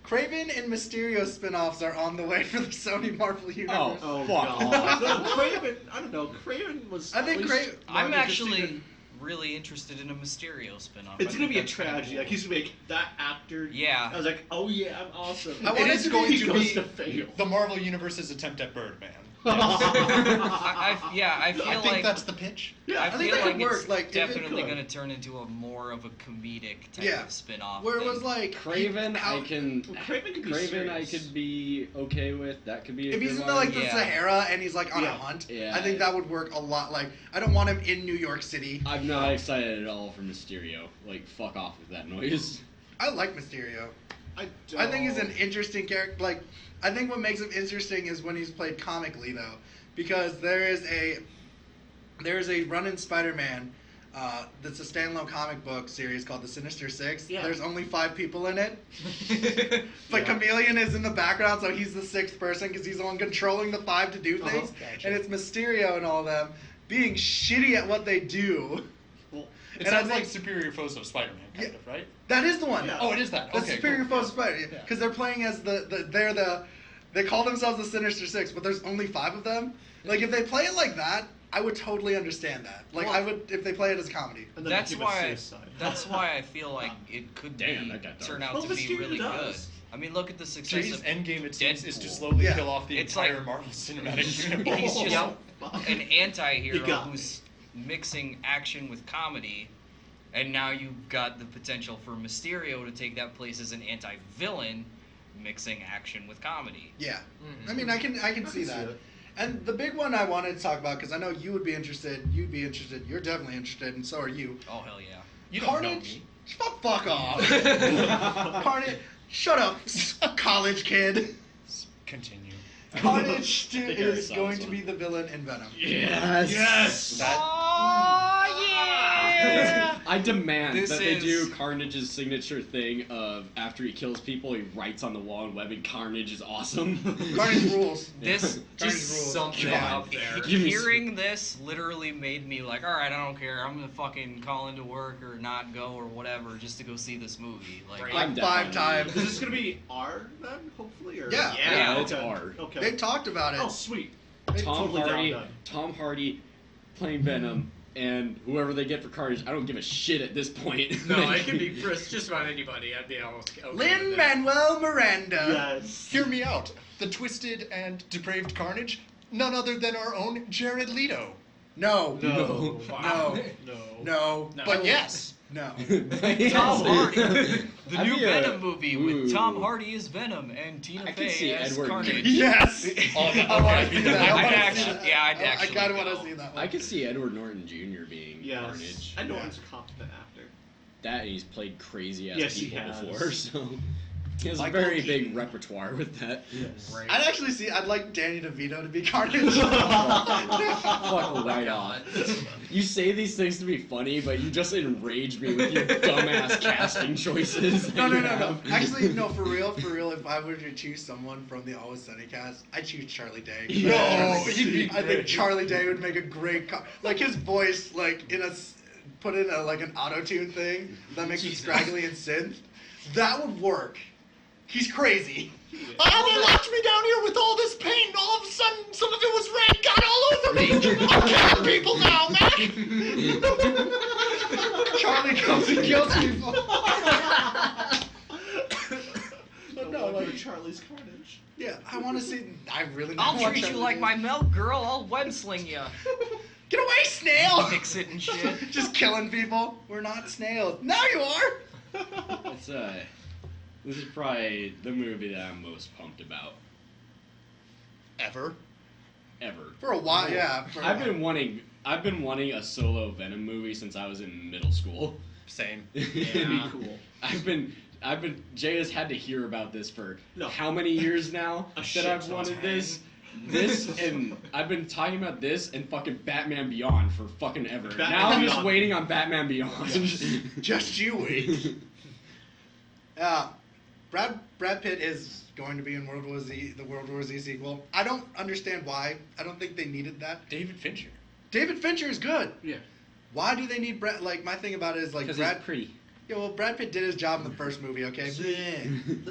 Craven and Mysterio spin-offs are on the way for the Sony Marvel universe. Oh Fuck god. No, Craven. I don't know. Craven was. I think at least I'm more interesting actually than- really interested in a Mysterio spin-off. It's I gonna think be a that's kinda tragedy. cool. Like he's gonna make that actor. Yeah. I was like, oh yeah, I'm awesome. I want And it it's to going be- to goes to fail. The Marvel Universe's attempt at Birdman. I feel I think like that's the pitch. Yeah, I think feel that like could work, it's like, if it definitely could. going to turn into a more of a comedic type Yeah. of spin-off. Where it thing. was like Craven, I can. Well, Craven could be Craven, I serious. could be okay with. That could be. A if he's good in the, like the Yeah. Sahara and he's like on a Yeah. hunt, Yeah. I think that would work a lot. Like I don't want him in New York City. I'm not excited at all for Mysterio. Like, fuck off with that noise. I like Mysterio. I I think he's an interesting character. Like, I think what makes him interesting is when he's played comically, though, because there is a run in Spider-Man that's a standalone comic book series called The Sinister Six. Yeah. There's only 5 people in it, but Yeah. Chameleon is in the background, so he's the 6th person because he's the one controlling the 5 to do things, Gotcha. and it's Mysterio and all of them being shitty at what they do. Well, It And I sounds like think- Superior Foes of Spider-Man, kind Yeah. of, right? That is the one. Yeah. Oh, it is that. The Okay, Superior cool. Foes of Spider, Yeah. because they're playing as they call themselves the Sinister Six, but there's only 5 of them. Like, if they play it like that, I would totally understand that. Like, Well, I would if they play it as comedy. and then That's give it why. suicide. That's why I feel like it could Damn, be that got dark. turn out Well, to be Mysterio really does. good. I mean, look at the success Jay's of endgame, it seems, is to Deadpool. slowly Yeah. kill off the It's entire like- Marvel Cinematic Universe. He's just Yep. an anti-hero You got who's mixing action with comedy, and now you've got the potential for Mysterio to take that place as an anti-villain, mixing action with comedy. Yeah, Mhm. I mean, I can see that. it. And the big one I wanted to talk about because I know you would be interested. You'd be interested. You're definitely interested, and so are you. Oh hell yeah! You don't know Carnage. me. Fuck off. Carnage. Shut up, college kid. Continue. Carnage I think I already is saw going this to one. be the villain in Venom. Yes. Yes! That, Oh yeah! I demand This that they is- do Carnage's signature thing of after he kills people, he writes on the wall in webbing, "Carnage is awesome." Carnage rules. This Carnage Just rules. something God. out there. Give me Hearing this literally made me like, all right, I don't care. I'm gonna fucking call into work or not go or whatever just to go see this movie. Like, Right. Like 5 times. Is this gonna be R then, hopefully? Or? Yeah. Yeah, it's okay. R. Okay. They talked about it. Oh, sweet. Tom Totally Hardy, down, done. Tom Hardy playing Venom, and whoever they get for Carnage, I don't give a shit at this point. No, it could be for just about anybody. I'd be almost okay with Lin that. Manuel Miranda. Yes. hear me out. The twisted and depraved Carnage, none other than our own Jared Leto. No. No. Wow. No. No. No. But yes, No. Tom Hardy, the I'd new be a- Venom movie with Tom ooh. Hardy as Venom and Tina I could see Fey as Edward Carnage. Yes. Oh, that- I want okay. to see that. I'd I wanna see actually- that. yeah, I'd I actually kind of want go. to see that one. I could see Edward Norton Jr. being Yes. Carnage. I know Yeah. he's a competent actor. That and he's played crazy ass Yes, he people has. before, so he has Michael a very Keaton. big repertoire with that. Yes. Right. I'd actually see. I'd like Danny DeVito to be Carnage. Fuck Oh my right God. off. You say these things to be funny, but you just enrage me with your dumbass casting choices. No, that no, you no, no. have. Actually, no. For real. If I were to choose someone from the Always Sunny cast, I'd choose Charlie Day. No, he'd be I think great. Charlie Day would make a great. Like his voice, like put in like an auto tune thing that makes it Jesus. scraggly and synth. That would work. He's crazy. oh, they locked me down here with all this pain. All of a sudden, some of it was red, got all over me. I'm killing people now, man. Charlie comes and kills people. But no, no, like- Charlie's Carnage. Yeah, I want to see. I really. I'll want treat you Charlie like Day. my milk girl. I'll web sling you. Get away, snail! Fix it and shit. Just killing people. We're not snails. Now you are. It's this is probably the movie that I'm most pumped about Ever. ever. For a while, yeah. For a I've while. been wanting a solo Venom movie since I was in middle school. Same. It'd be Yeah. cool. I've been Jay has had to hear about this for No. how many years now A that shit I've ton. wanted this. This and I've been talking about this and fucking Batman Beyond for fucking ever. Batman Now I'm just Beyond. waiting on Batman Beyond. Just you wait. Brad Pitt is going to be in World War Z, the World War Z sequel. I don't understand why. I don't think they needed that. David Fincher. David Fincher is good. Yeah. Why do they need Brad? Like my thing about it is like Because Brad. he's pretty. Yeah, well, Brad Pitt did his job in the first movie. Okay.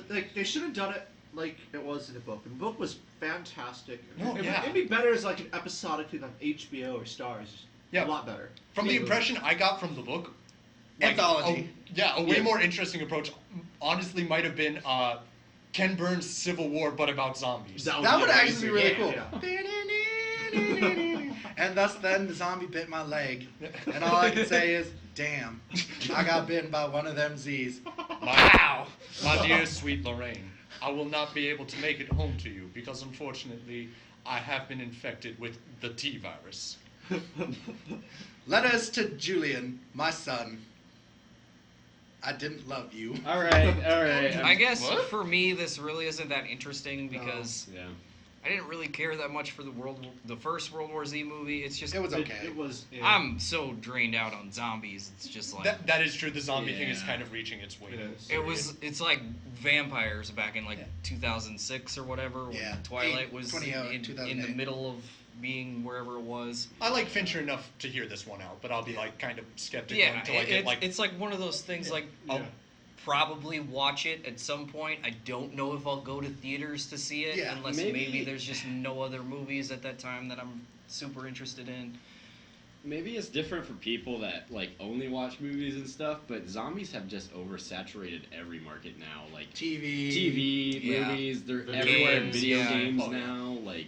Like they should have done it like it was in the book. And the book was fantastic. No, yeah. It'd be better as like an episodic thing on HBO or Stars. Yeah. A lot better. From the impression I got from the book, Anthology. a way Yeah. more interesting approach, honestly, might have been Ken Burns' Civil War, but about zombies. That would actually be really cool. Yeah. And thus then the zombie bit my leg. And all I can say is, damn, I got bitten by one of them Z's. My dear sweet Lorraine, I will not be able to make it home to you because unfortunately I have been infected with the T virus. Letters to Julian, my son. I didn't love you. All right. I guess What? for me, this really isn't that interesting because Yeah. I didn't really care that much for the first World War Z movie. It's just It was okay. It was. I'm so drained out on zombies. It's just like That is true. The zombie thing is Yeah. kind of reaching its weight. It is. it's like vampires back in like 2006 or whatever when Yeah. Twilight was 2008, in the 2008. middle of being wherever it was. I like Fincher enough to hear this one out, but I'll be like kind of skeptical Yeah, until I get like. it's like one of those things. Like I'll Yeah. probably watch it at some point. I don't know if I'll go to theaters to see it Yeah, unless maybe- maybe there's just no other movies at that time that I'm super interested in. Maybe it's different for people that like only watch movies and stuff, but zombies have just oversaturated every market now. Like TV, Yeah. movies, they're Video everywhere in games, video yeah. games Oh, yeah. now. Like,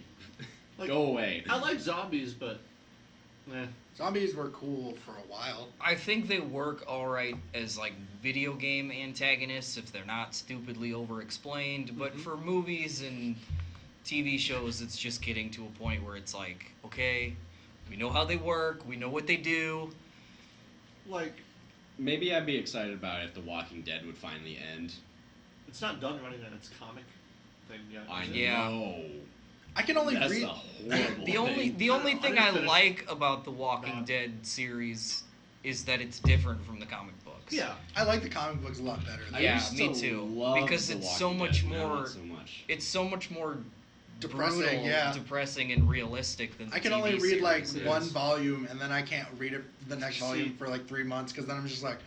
Like, go away. I like zombies, but. Zombies were cool for a while. I think they work alright as like video game antagonists if they're not stupidly over-explained, but for movies and TV shows, it's just getting to a point where it's like, okay, we know how they work, we know what they do. Like, Maybe I'd be excited about it if The Walking Dead would finally end. it's not done running on its comic thing yet. I is it? Yeah. know. I can only That's read. a horrible The only thing. the only I thing didn't I finish- like about the Walking Nah. Dead series is that it's different from the comic books. Yeah. I like the comic books a lot better. I Yeah, used me to too, love because The it's so Walking much Dead, now more- not so much. It's so much more Depressing, brutal, yeah. depressing and realistic than the I can TV only read like series one is. volume, and then I can't read it the next See- volume for like 3 months, because then I'm just like,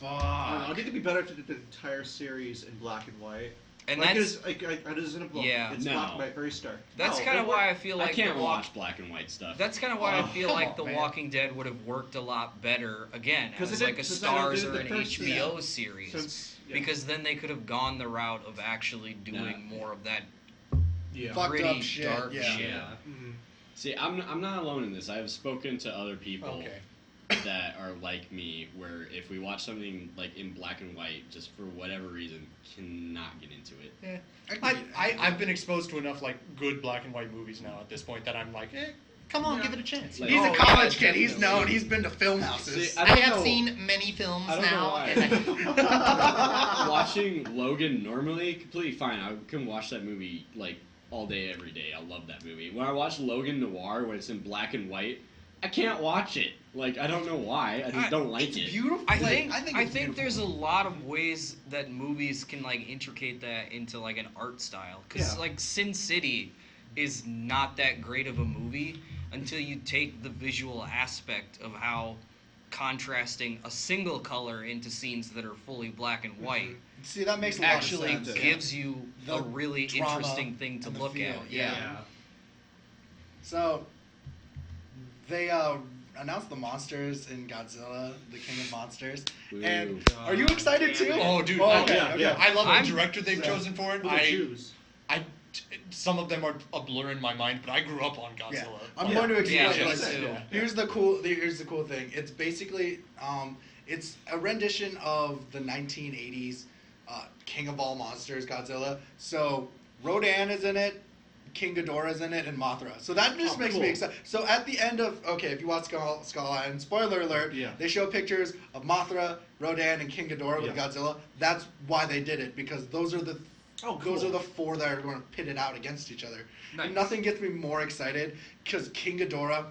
I don't know, I fuck. think it'd be better if they did the entire series in black and white. And like that's it is in a book. Yeah. It's No. black and white, very stark. that's No, kind of it why I worked. feel I like can't the watch black and white stuff. That's kind of why I Oh, feel come like on, The man. Walking Dead would have worked a lot better again 'Cause as it like a did- 'cause now they Stars did or the an first- HBO yeah. series. Since, yeah. Because then they could have gone the route of actually doing more of that yeah. Fucked gritty, up shit, dark yeah. shit. Yeah. Mhm. See, I'm not alone in this. I have spoken to other people Okay. that are like me, where if we watch something like in black and white, just for whatever reason, cannot get into it. Yeah. I can I, read it. I've been exposed to enough like good black and white movies now at this point that I'm like, come on, Yeah. give it a chance. Like- He's Oh, a yeah, college kid. He's definitely. known. He's been to film houses. See, I don't know. many films I don't know why. and I- Watching Logan normally, completely fine. I can watch that movie like all day, every day. I love that movie. When I watch Logan Noir, when it's in black and white, I can't watch it. Like, I don't know why. I just don't like It's it. beautiful. I Like, think it's beautiful. there's a lot of ways that movies can like intricate that into like an art style. Because Yeah. like Sin City is not that great of a movie until you take the visual aspect of how contrasting a single color into scenes that are fully black and white See, that makes a lot actually of sense. gives you The a really drama interesting thing to and the look feel, at. yeah. Yeah. So, they announced the monsters in Godzilla, the King of Monsters. Ooh. And are you excited too? Oh, dude. Oh, okay, okay, yeah. okay. I love I'm- the director they've so- chosen for it. Who they choose? Some of them are a blur in my mind, but I grew up on Godzilla. Yeah. I'm Yeah. going to explain. Yeah, like, me too. Yeah. Here's the cool thing. It's basically it's a rendition of the 1980s King of all monsters Godzilla. So Rodan is in it, King Ghidorah is in it, and Mothra. So that just Oh, makes cool. me excited. So at the end of if you watch Skull Island, spoiler alert, Yeah. they show pictures of Mothra, Rodan, and King Ghidorah with Yeah. Godzilla. That's why they did it, because those are the Cool. those are the four that are going to pit it out against each other. Nice. And nothing gets me more excited because King Ghidorah.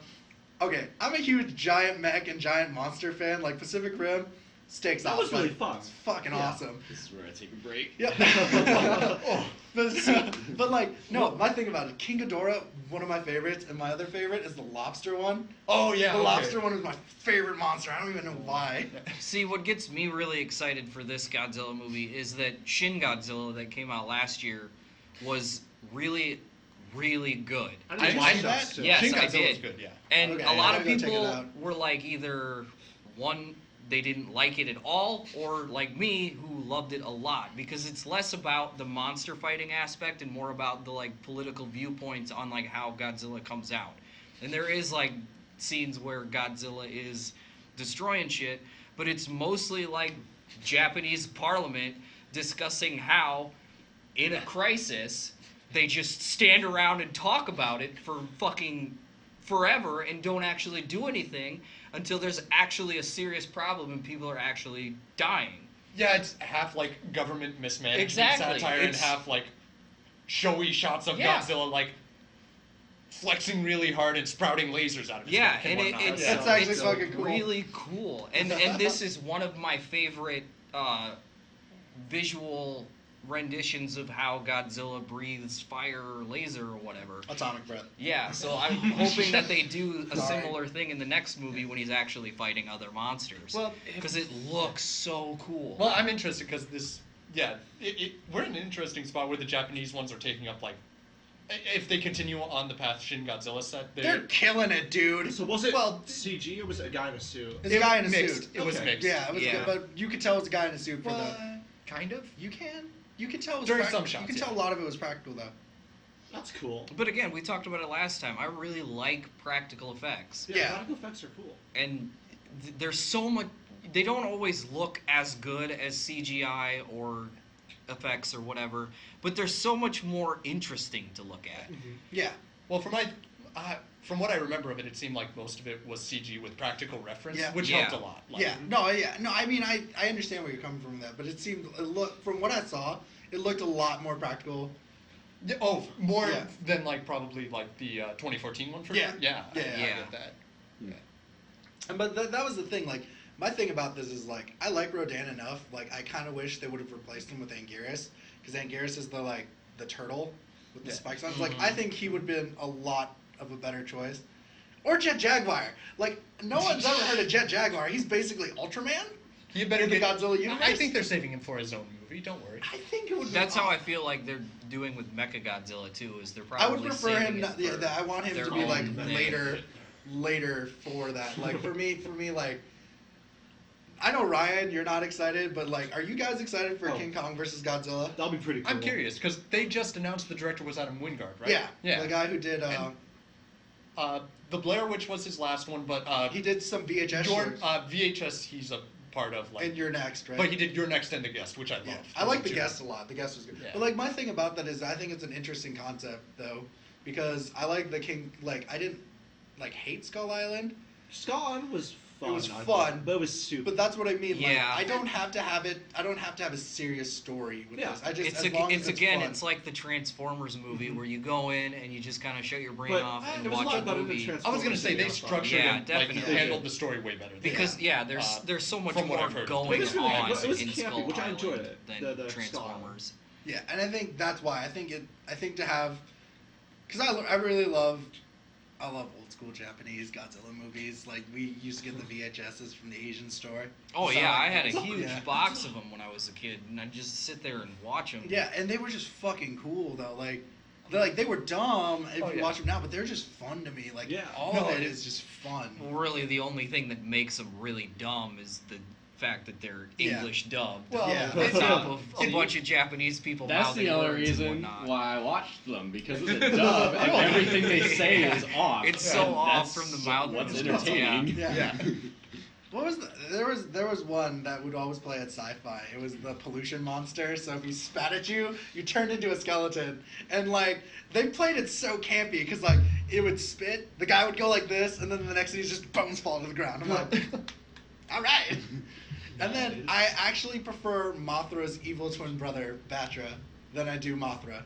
Okay, I'm a huge giant mech and giant monster fan. Like Pacific Rim, stakes That off. was really like, fun. It's fucking Yeah. awesome. This is where I take a break. Yep. but like, no, my thing about it, King Ghidorah, one of my favorites, and my other favorite is the lobster one. Oh yeah, The okay. lobster one is my favorite monster. I don't even know why. See, what gets me really excited for this Godzilla movie is that Shin Godzilla that came out last year was really, really good. I I didn't watched watch that. that. So. Yes, Shin I Godzilla's did. good, yeah. And Okay, a lot I of gotta go check it people out. were like either one, they didn't like it at all, or like me, who loved it a lot, because it's less about the monster fighting aspect and more about the like political viewpoints on like how Godzilla comes out. And there is like scenes where Godzilla is destroying shit, but it's mostly like Japanese parliament discussing how in a crisis they just stand around and talk about it for fucking forever and don't actually do anything until there's actually a serious problem and people are actually dying. Yeah, it's half like government mismanagement Exactly. satire and It's- half like showy shots of Yeah. Godzilla like flexing really hard and sprouting lasers out of his Yeah, neck and whatnot. it's, That's actually it's fucking cool. really cool. And this is one of my favorite visual renditions of how Godzilla breathes fire or laser or whatever. Atomic breath. Yeah, so I'm hoping that they do a Sorry. similar thing in the next movie when he's actually fighting other monsters. Well, because it looks so cool. Well, I'm interested because we're in an interesting spot where the Japanese ones are taking up like, if they continue on the path Shin Godzilla set, They're killing it, dude. So was it Well, CG or was it a guy in a suit? It's a guy in a mixed. suit. It was Okay. mixed. Yeah, it was Yeah. good, but you could tell it was a guy in a suit for Well, the. kind of. You can tell it was During prac- some shots, You can yeah. tell a lot of it was practical though. That's cool. But again, we talked about it last time. I really like practical effects. Yeah, Yeah. practical effects are cool. And there's so much. They don't always look as good as CGI or effects or whatever, but they're so much more interesting to look at. Yeah. Well, from what I remember of it, it seemed like most of it was CG with practical reference, Yeah. which Yeah. helped a lot. Like, Yeah. No. I mean, I understand where you're coming from with that, but it seemed from what I saw, it looked a lot more practical. Yeah, oh, more Yeah. than like probably like the 2014 one for Yeah. sure. Yeah. I Yeah. get that. But that was the thing. Like, my thing about this is like, I like Rodan enough. Like, I kind of wish they would have replaced him with Anguirus, because Anguirus is the turtle with the Yeah. spikes on. Like, I think he would have been a lot of a better choice. Or Jet Jaguar. Like, no one's ever heard of Jet Jaguar. He's basically Ultraman. He better In the get Godzilla universe? I think they're saving him for his own movie. Don't worry. I think it would. That's be how I feel like they're doing with Mechagodzilla too. Is they're I probably would prefer saving him. it Not, yeah, for I want him their to be like own thing. later for that. Like for me, like. I know Ryan, you're not excited, but like, are you guys excited for Oh. King Kong versus Godzilla? That'll be pretty cool. I'm curious because they just announced the director was Adam Wingard, right? Yeah, Yeah. the guy who did. And- The Blair Witch was his last one, but He did some VHS Jordan, shorts. VHS he's a part of like. And You're Next, right? But he did Your Next and The Guest, which I love. Yeah. I like The Guest a lot. The Guest was good. Yeah. But like my thing about that is I think it's an interesting concept though, because I like the King. Like I didn't like hate Skull Island, Skull Island was fun. It was I fun, thought, but it was stupid. but that's what I mean. Like Yeah. I don't have to have it. I don't have to have a serious story with Yeah. this. I just It's, as long as it's it's again, fun. it's like the Transformers movie where you go in and you just kind of shut your brain But off and it was a watch lot a better than movie. Transformers. I was gonna say they Yeah, structured Yeah, and definitely. like handled the story way better. Because there's so much From what more I've heard. going It was really- on it was in campy, Skull which I enjoyed Island it, than the Skull Transformers. Yeah, and I think that's why I think to have, because I really love old school Japanese Godzilla movies. Like we used to get the VHSs from the Asian store. Oh So, yeah, like, I had a it's- huge yeah. box of them when I was a kid, and I'd just sit there and watch them. Yeah, and they were just fucking cool though. They were dumb if Oh, you yeah. watch them now, but they're just fun to me. Like Yeah. all No, of it it- is just fun. Really, the only thing that makes them really dumb is the fact that they're Yeah. English dubbed. Well, Yeah. On it's top of a See, bunch of Japanese people That's mouthing the only words and reason whatnot. why I watched them, because of the dub and everything they say is off. It's Yeah. so And off that's from the mouth. What's and entertaining? Yeah. Yeah. What was there was one that would always play at Sci-Fi. It was the pollution monster. So if he spat at you, you turned into a skeleton. And like they played it so campy because like it would spit, the guy would go like this, and then the next thing is just bones fall to the ground. I'm like, all right. And then I actually prefer Mothra's evil twin brother Batra than I do Mothra.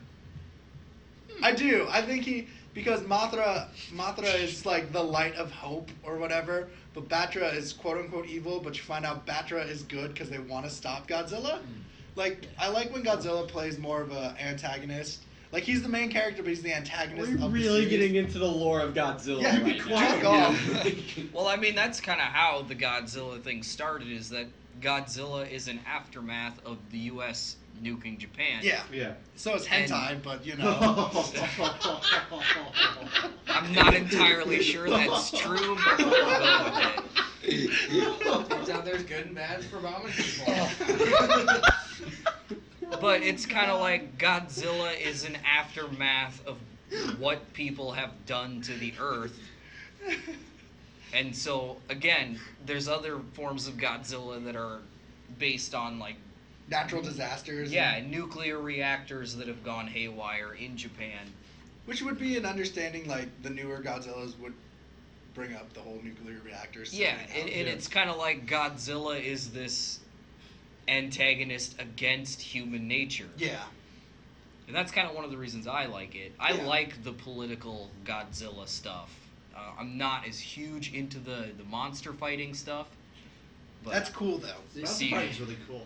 I do. I think because Mothra is like the light of hope or whatever, but Batra is quote unquote evil, but you find out Batra is good because they want to stop Godzilla. Like I like when Godzilla plays more of a antagonist. Like he's the main character, but he's the antagonist. We're of the really series. getting into the lore of Godzilla Yeah, be right quiet, now. off. Well, I mean, that's kind of how the Godzilla thing started, is that Godzilla is an aftermath of the U.S. nuking Japan. Yeah. Yeah. So it's And- hentai, but you know. I'm not entirely sure that's true, but we'll go with it. Turns out there's good and bad for mom and people. But it's kind of like Godzilla is an aftermath of what people have done to the Earth. And so, again, there's other forms of Godzilla that are based on, like, Natural disasters. yeah, nuclear reactors that have gone haywire in Japan. Which would be an understanding, like, the newer Godzillas would bring up the whole nuclear reactors. Yeah, and it's kind of like Godzilla is this antagonist against human nature. Yeah. And that's kind of one of the reasons I like it. I Yeah. like the political Godzilla stuff. I'm not as huge into the monster fighting stuff. But That's cool though. Mountain See- fighting's really cool.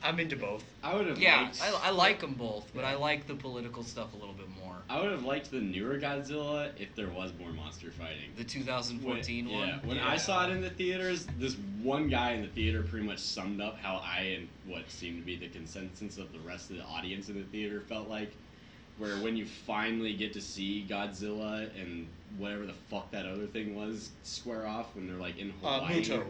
I'm into both. I would have yeah, liked. I like them both, but I like the political stuff a little bit more. I would have liked the newer Godzilla if there was more monster fighting. The 2014 one. Yeah, when I saw it in the theaters, this one guy in the theater pretty much summed up how I and what seemed to be the consensus of the rest of the audience in the theater felt like. Where when you finally get to see Godzilla and whatever the fuck that other thing was square off when they're like in Hawaii. Muto.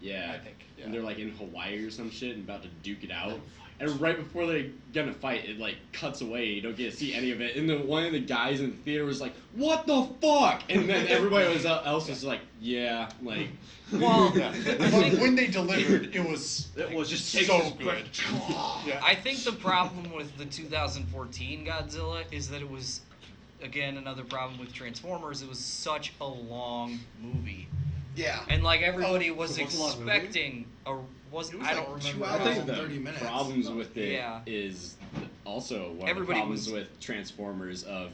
Yeah. I think. Yeah. And they're like in Hawaii or some shit and about to duke it out. And right before they're gonna fight, it like cuts away. You don't get to see any of it. And then one of the guys in the theater was like, "What the fuck?" And then everybody else was like, "Yeah, like." Well, Yeah. But when they delivered, it was just so taking his good. breath. Yeah. I think the problem with the 2014 Godzilla is that it was, again, another problem with Transformers. It was such a long movie, Yeah. and like everybody was it was a long movie? expecting a was It was I like don't 2 remember. hours I think and the 30 minutes. problems with it Yeah. is also one of the Everybody problems was- with Transformers of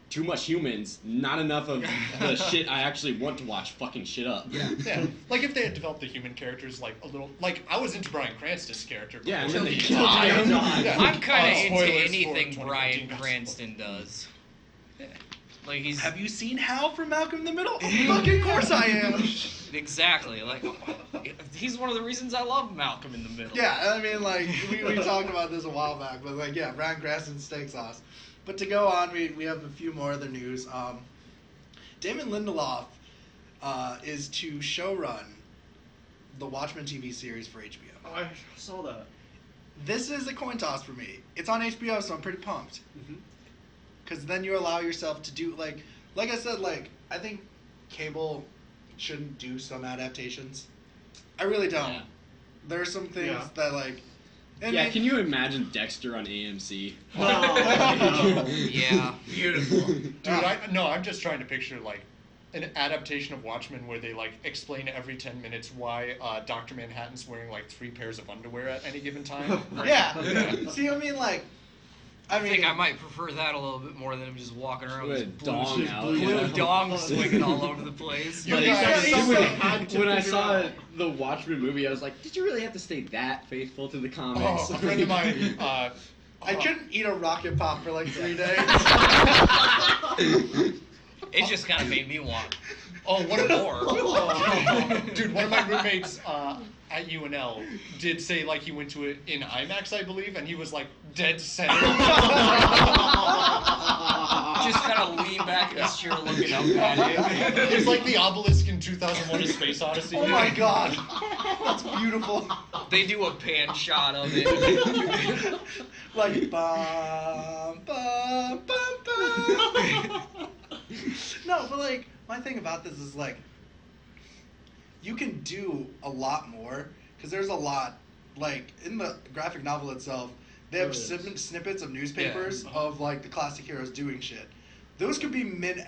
too much humans, not enough of the shit I actually want to watch fucking shit up. Yeah. Yeah, like if they had developed the human characters like a little, like I was into Bryan Cranston's character. Yeah, and before then they he killed died. him. Yeah. I'm kind of into Spoilers for anything 2014 Bryan Godzilla. Cranston does. Like he's Have you seen Hal from Malcolm in the Middle? Fucking course I am. exactly like he's one of the reasons I love Malcolm in the Middle. Yeah, I mean, like, we talked about this a while back, but, like, yeah, Bryan Cranston's steak sauce. But to go on, we have a few more other news. Damon Lindelof is to showrun the Watchmen TV series for HBO. Oh, I saw that. This is a coin toss for me. It's on HBO, so I'm pretty pumped. Mm-hmm. Because then you allow yourself to do, like I said, like, I think cable shouldn't do some adaptations. I really don't. Yeah. There are some things Yeah. that, like... and Yeah, it- can you imagine Dexter on AMC? Yeah. Beautiful. Dude, I'm just trying to picture like an adaptation of Watchmen where they like explain every 10 minutes why Dr. Manhattan's wearing like 3 pairs of underwear at any given time. Yeah. See, I mean, like... I think I might prefer that a little bit more than him just walking around with With his dong blue, out, blue yeah. dong swinging all over the place. You Like, guys- Someone had to when I figure saw out. the Watchmen movie, I was like, did you really have to stay that faithful to the comics? Oh, a friend of mine. I couldn't eat a rocket pop for like 3 days. It just kind of made me want Oh, one of more. Dude, one of my roommates at UNL did say like he went to it in IMAX, I believe, and he was like dead center. Just kind of lean back in his chair looking up at him. It's like the obelisk in 2001: A Space Odyssey. Oh my god. That's beautiful. They do a pan shot of it. Like, bum, bum, bum, bum. No, but like, my thing about this is like, you can do a lot more, because there's a lot, like, in the graphic novel itself, they have There is. snippets of newspapers of, like, the classic heroes doing shit. Those could be mid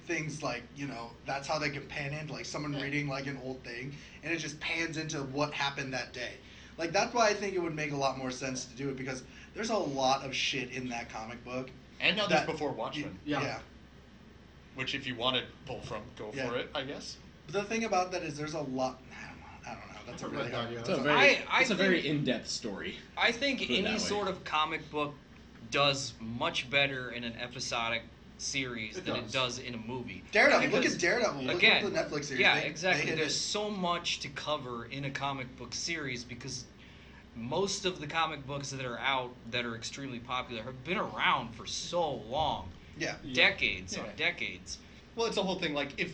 things, like, you know, that's how they can pan into, like, someone reading, like, an old thing, and it just pans into what happened that day. Like, that's why I think it would make a lot more sense to do it, because there's a lot of shit in that comic book. And now there's that- Before Watchmen, Yeah. which if you want to pull from, go Yeah. for it, I guess. But the thing about that is there's a lot. I don't know. That's a I've really read hard. that, yeah. It's a very, I it's a very think- in-depth story. I think Put it that any way. sort of comic book does much better in an episodic series It than it does. does in a movie. Daredevil. Look Because, at Daredevil. Look again, at the Netflix series. yeah, They exactly. hit There's it. so much to cover in a comic book series because most of the comic books that are out that are extremely popular have been around for so long. Yeah. Decades Yeah. on decades. Well, it's a whole thing. Like, if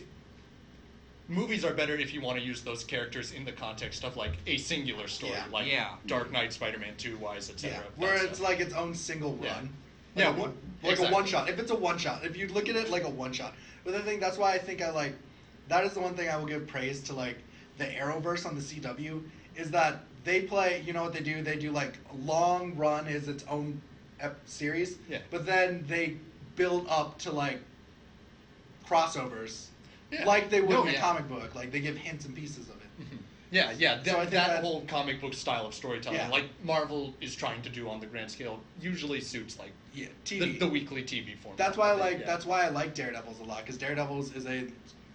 movies are better if you want to use those characters in the context of like a singular story, Yeah. like Yeah. Dark Knight, Spider-Man 2, Wise, etc. Yeah. Where it's like its own single Yeah. run. Yeah, Like, like exactly. a one shot. If it's a one shot, if you look at it like a one shot. But the thing, that's why I think I like. That is the one thing I will give praise to, like, the Arrowverse on the CW, is that they play. You know what they do? They do like a long run is its own series. Yeah. But then they build up to like crossovers, Yeah. like they would No, in a yeah. comic book. Like they give hints and pieces of it. Yeah, yeah, So I think that that- whole comic book style of storytelling, Yeah. like Marvel is trying to do on the grand scale, usually suits like Yeah, the, TV. the weekly TV format. That's why I of it, like. yeah. That's why I like Daredevils a lot, because Daredevils is a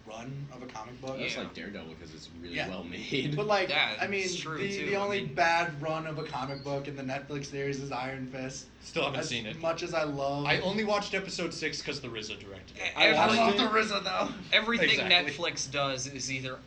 run of a comic book. I just Yeah. like Daredevil because it's really Yeah. well made. But like, Yeah, I mean, it's true, the too. the I only mean- bad run of a comic book in the Netflix series is Iron Fist. Still haven't As seen it. much as I love. I only watched episode 6 because the RZA directed it. I Every- love the RZA though. Everything Exactly. Netflix does is either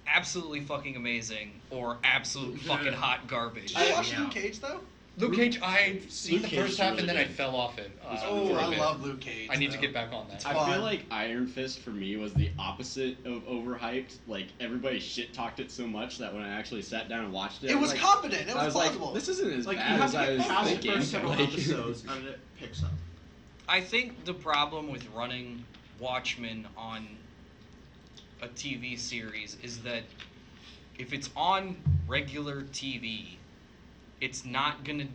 absolutely fucking amazing or absolute fucking hot garbage. Did you watch Yeah. Luke Cage though? Luke Cage, I've seen Luke the Cage first is half really and then I good. fell off it. Oh, for a I bit. love Luke Cage. I need to though. get back on that. I fun. feel like Iron Fist for me was the opposite of overhyped. Like everybody shit talked it so much that when I actually sat down and watched it, It I was like, competent. It I was was plausible. like, this isn't as Like you bad have as to I get was past the thinking. first several Like- episodes, and it picks up. I think the problem with running Watchmen on a TV series is that if it's on regular TV, it's not gonna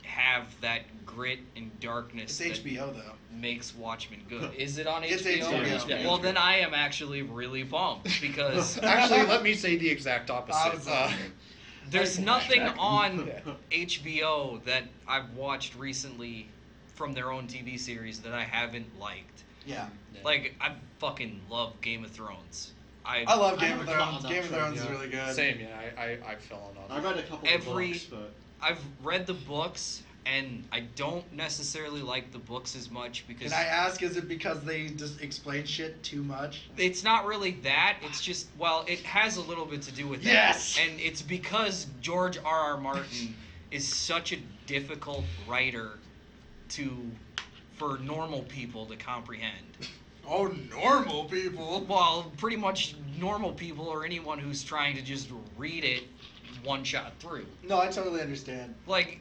have that grit and darkness It's that HBO though. makes Watchmen good. Is it on It's HBO? HBO. Yeah. Well, then I am actually really bummed because Actually, let me say the exact opposite. Opposite. there's Like, nothing flashback. on Yeah. HBO that I've watched recently from their own TV series that I haven't liked. Yeah. Like, I fucking love Game of Thrones. I love Game I of haven't caught Thrones. that Game of trend Thrones is yet. really good. Same, yeah, I've fallen off. I read a couple Every- of books, but I've read the books, and I don't necessarily like the books as much because Can I ask, is it because they just explain shit too much? it's not really that. It's just, well, it has a little bit to do with that. Yes! And it's because George R.R. Martin is such a difficult writer for normal people to comprehend. Oh, normal people. Well, pretty much normal people or anyone who's trying to just read it one shot through. No, I totally understand. Like,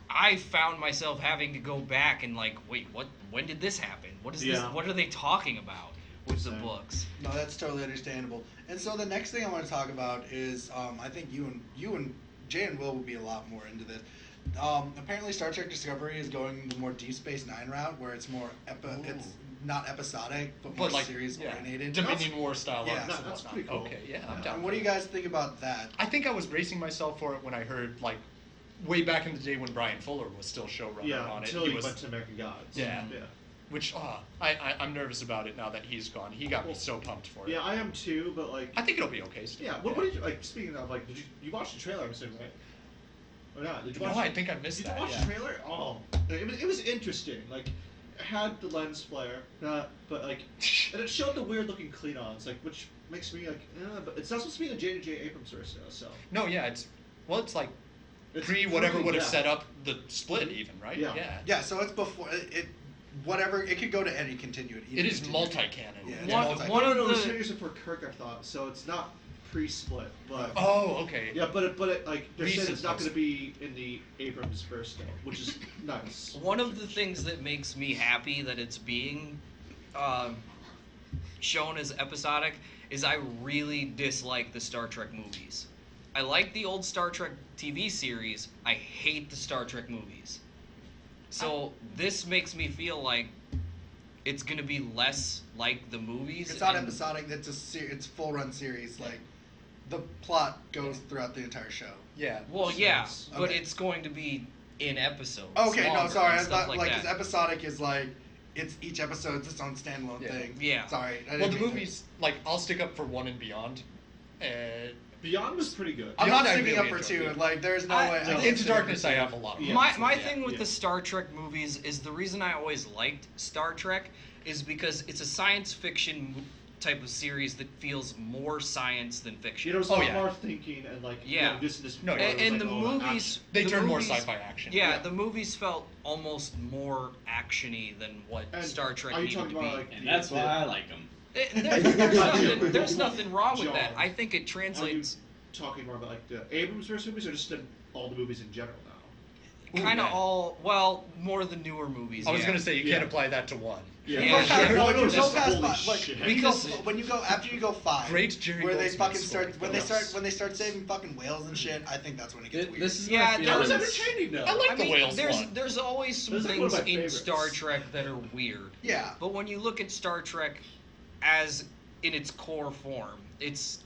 I found myself having to go back and like, wait, what? When did this happen? What is this? Yeah. What are they talking about with the Same. books? No, that's totally understandable. And so the next thing I want to talk about is, I think you and Jay and Will will be a lot more into this. Apparently, Star Trek Discovery is going the more Deep Space Nine route, where it's more it's not episodic, but more But like, series yeah, oriented. Dominion War style Yeah. arcs No, and that's whatnot. pretty cool. Okay, yeah, I'm Yeah. down. And what do you guys think about that? I think I was bracing myself for it when I heard like way back in the day when Brian Fuller was still showrunner yeah, on it. until He he was, went to American Gods. Yeah. Yeah. which I'm nervous about it now that he's gone. He got me so pumped for it. Yeah, I am too, but like. I think it'll be okay. Still. Yeah. What did you like? Speaking of like, did you watch the trailer? I'm assuming, right? Or not? Did you No, watch? I think I missed Did that. you watch Yeah. the trailer? Oh, it was interesting. Like, it had the lens flare, but like, and it showed the weird looking Klingons, like, which makes me like, but it's not supposed to be in the J.J. Abrams verse though, so. No, yeah, it's like It's pre whatever would have yeah. set up the split even, right? Yeah. Yeah, so it's before it. Whatever it could go to any continuity. It is multi-canon. Yeah, it's One- multi- one no, of no, the- it's series before Kirk, I thought, so it's not pre-split, but. Oh, okay. Yeah, but it like they're saying Recent it's not going post- to be in the Abrams verse though, which is nice. One of the things that makes me happy that it's being shown as episodic is I really dislike the Star Trek movies. I like the old Star Trek TV series. I hate the Star Trek movies. So this makes me feel like it's gonna be less like the movies. It's not and- episodic. It's full run series. Like the plot goes throughout the entire show. Yeah. Well, yeah, Sense. but Okay. it's going to be in episodes. Okay, no, longer sorry. and I stuff thought like like that. because episodic is like it's each episode's its own standalone Yeah. thing. Yeah. Sorry. I Well, didn't the mean to- movies, like, I'll stick up for one and beyond. Beyond was pretty good. I'm Beyond, not I sticking really up for enjoyed two. it. Like, there's no I- way. no, I Into can't Into stick up Darkness, for I two. have a lot of. Yeah. My yeah, thing with yeah. the Star Trek movies is the reason I always liked Star Trek is because it's a science fiction type of series that feels more science than fiction. You know, there's a Oh, lot yeah. more thinking and like Yeah. you know, this. No, part yeah. was, and like, the all about movies action. They the turn more movies- sci-fi action. Yeah, the movies felt almost more actiony than what And Star Trek are you needed talking to be. about, like, And that's why I like them. There's nothing wrong with that. John, I think it Are you translates talking more about like the Abrams verse movies or just all the movies in general now? kind of yeah. all, well, more the newer movies. I was yeah. gonna say you Yeah. can't apply that to one. Yeah, You go yeah. past- No, when no, you it's go just past holy five, like, shit. Because- when you go after you go five, Great Jerry where they Goldsman fucking story. start when they Yes. start saving fucking whales and shit. I think that's when it gets weird. This is Yeah, my That was feeling. entertaining though. I like I the mean, whales there's one. there's always some This is like one things of my in favorites. Star Trek that are weird. Yeah. But when you look at Star Trek as in its core form, it's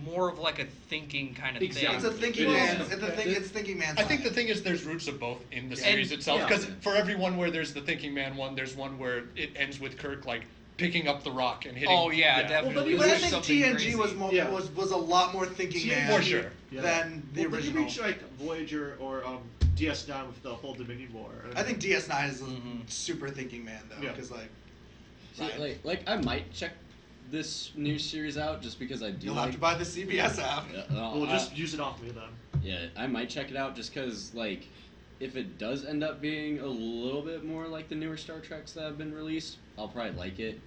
more of like a thinking kind of Exactly. It's a thinking It man. is. It's thinking man. I think the science. thing is there's roots of both in the Yeah. series And- itself. yeah. Because for every one where there's the thinking man one, there's one where it ends with Kirk like picking up the rock and hitting. Oh yeah, definitely. But I There's think something TNG crazy. was more Yeah. was a lot more thinking TNG man For sure. than the Well, when you original. reach like Voyager or DS9 with the whole Dominion War. I think DS9 is a Mhm. super thinking man though, Yeah. because like, See, Ryan, like I might check this new series out just because I do you'll like. have to buy the CBS app. We'll just use it off me then. Yeah, I might check it out just because, like, if it does end up being a little bit more like the newer Star Treks that have been released, I'll probably like it.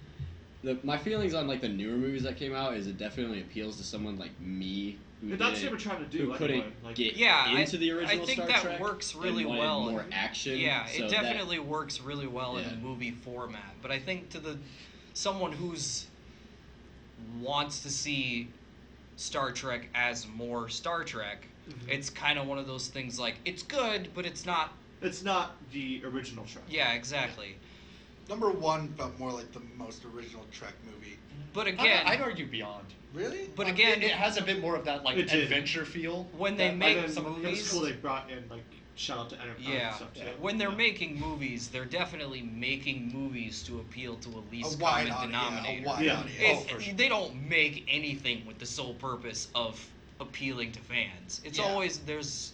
My feelings on like the newer movies that came out is it definitely appeals to someone like me who, And that's what didn't- we're trying to do. who anyway. couldn't Like, get Yeah, into the original I think Star that Trek works and really wanted well. more action. Yeah, so it that- definitely works really well in Yeah. the movie format. But I think to the someone who's wants to see Star Trek as more Star Trek, Mhm. it's kind of one of those things like it's good, but it's not. it's not the original Trek. Yeah, exactly. Number one felt more like the most original Trek movie. But again, I'd argue Beyond. Really? but again, it has a bit more of that like It did. adventure feel. when they that- make And then It movies, was cool they brought in like shout out to Enterprise yeah, and stuff too. when they're Yeah. making movies, they're definitely making movies to appeal to a least a wide common denominator. audience. A wide Yeah. audience. Oh, for sure. They don't make anything with the sole purpose of appealing to fans. It's Yeah. always there's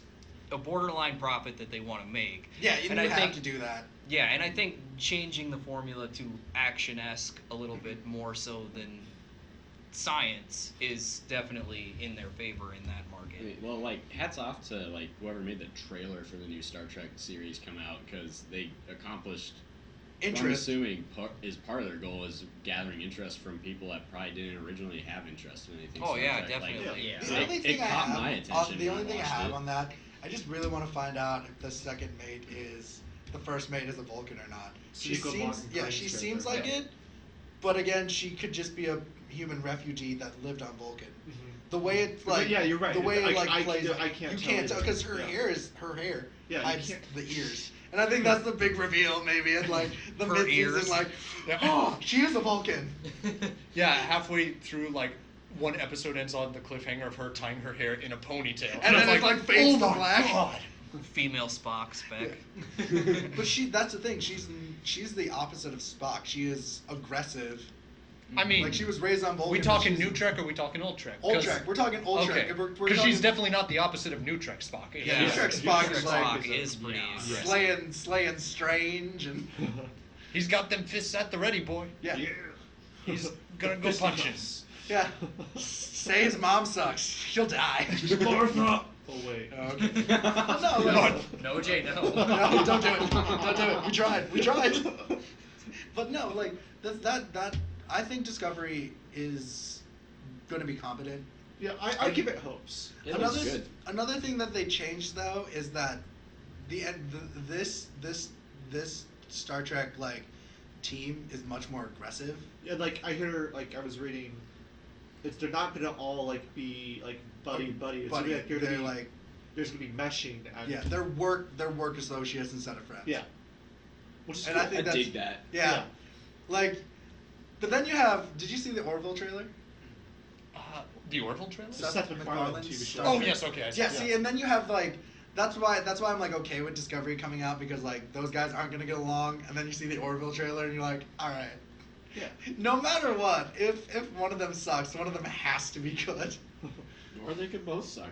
a borderline profit that they want to make. Yeah, you And have I think- to do that. Yeah, and I think changing the formula to action-esque a little bit more so than science is definitely in their favor in that I market. mean, well, like, hats off to like whoever made the trailer for the new Star Trek series come out because they accomplished. I'm Interest. assuming part of their goal is gathering interest from people that probably didn't originally have interest in anything. Oh, Star yeah, Trek. definitely. Like, Yeah. The only it thing I caught have, my attention. the when only thing I watched have it. on that, I just really want to find out if the second mate is the first mate is a Vulcan or not. She Nico seems, Martin yeah, Crane's she character. seems like Yeah. it, but again, she could just be a human refugee that lived on Vulcan. Mhm. The way it's But like, yeah, you're right. The way it like I plays, can't you tell can't tell either. because her Yeah. hair is her hair Yeah, you hides can't- the ears, and I think that's the big reveal maybe in like the Her mid-season, ears. like, Yeah. oh, she is a Vulcan. Yeah, halfway through, like, one episode ends on the cliffhanger of her tying her hair in a ponytail. And then I was it's like fades oh to my black. God. Female Spock spec. But that's the thing. She's the opposite of Spock. She is aggressive. I mean, Like she was raised on Vulcan. we but talking she's- new Trek or we talking old Trek? Old 'Cause- Trek. We're talking old Okay, Trek. We're because talking she's definitely not the opposite of new Trek Spock. Yeah, New Trek Spock New is Trek like- Spock is pretty. Yeah. aggressive. slaying Strange and He's got them fists at the ready, boy. yeah. He's gonna go punching. Yeah. Say his mom sucks. She'll die. Martha. Oh wait. Okay. No, like, No, Jay, no. no, don't do it. Don't do it. We tried. We tried. But no, like that. I think Discovery is going to be competent. Yeah, I give it hopes. It looks good. Another thing that they changed though is that this Star Trek like team is much more aggressive. Yeah, like I hear, like I was reading, they're not gonna all like be like buddy. It's Buddy, gonna be, like, they're gonna be, like there's gonna be meshing. And, yeah, they're work associates instead of friends. Yeah. Which is And cool. I think I that's dig that. yeah, like. But then you have. Did you see the Orville trailer? The Orville trailer? Seth MacFarlane MacFarlane's TV show. Star Oh, Trek. yes, okay. I see. Yeah, see, and then you have like that's why I'm like okay with Discovery coming out because like those guys aren't gonna get along, and then you see the Orville trailer and you're like, all right, Yeah. no matter what, if one of them sucks, one of them has to be good. Or they could both suck.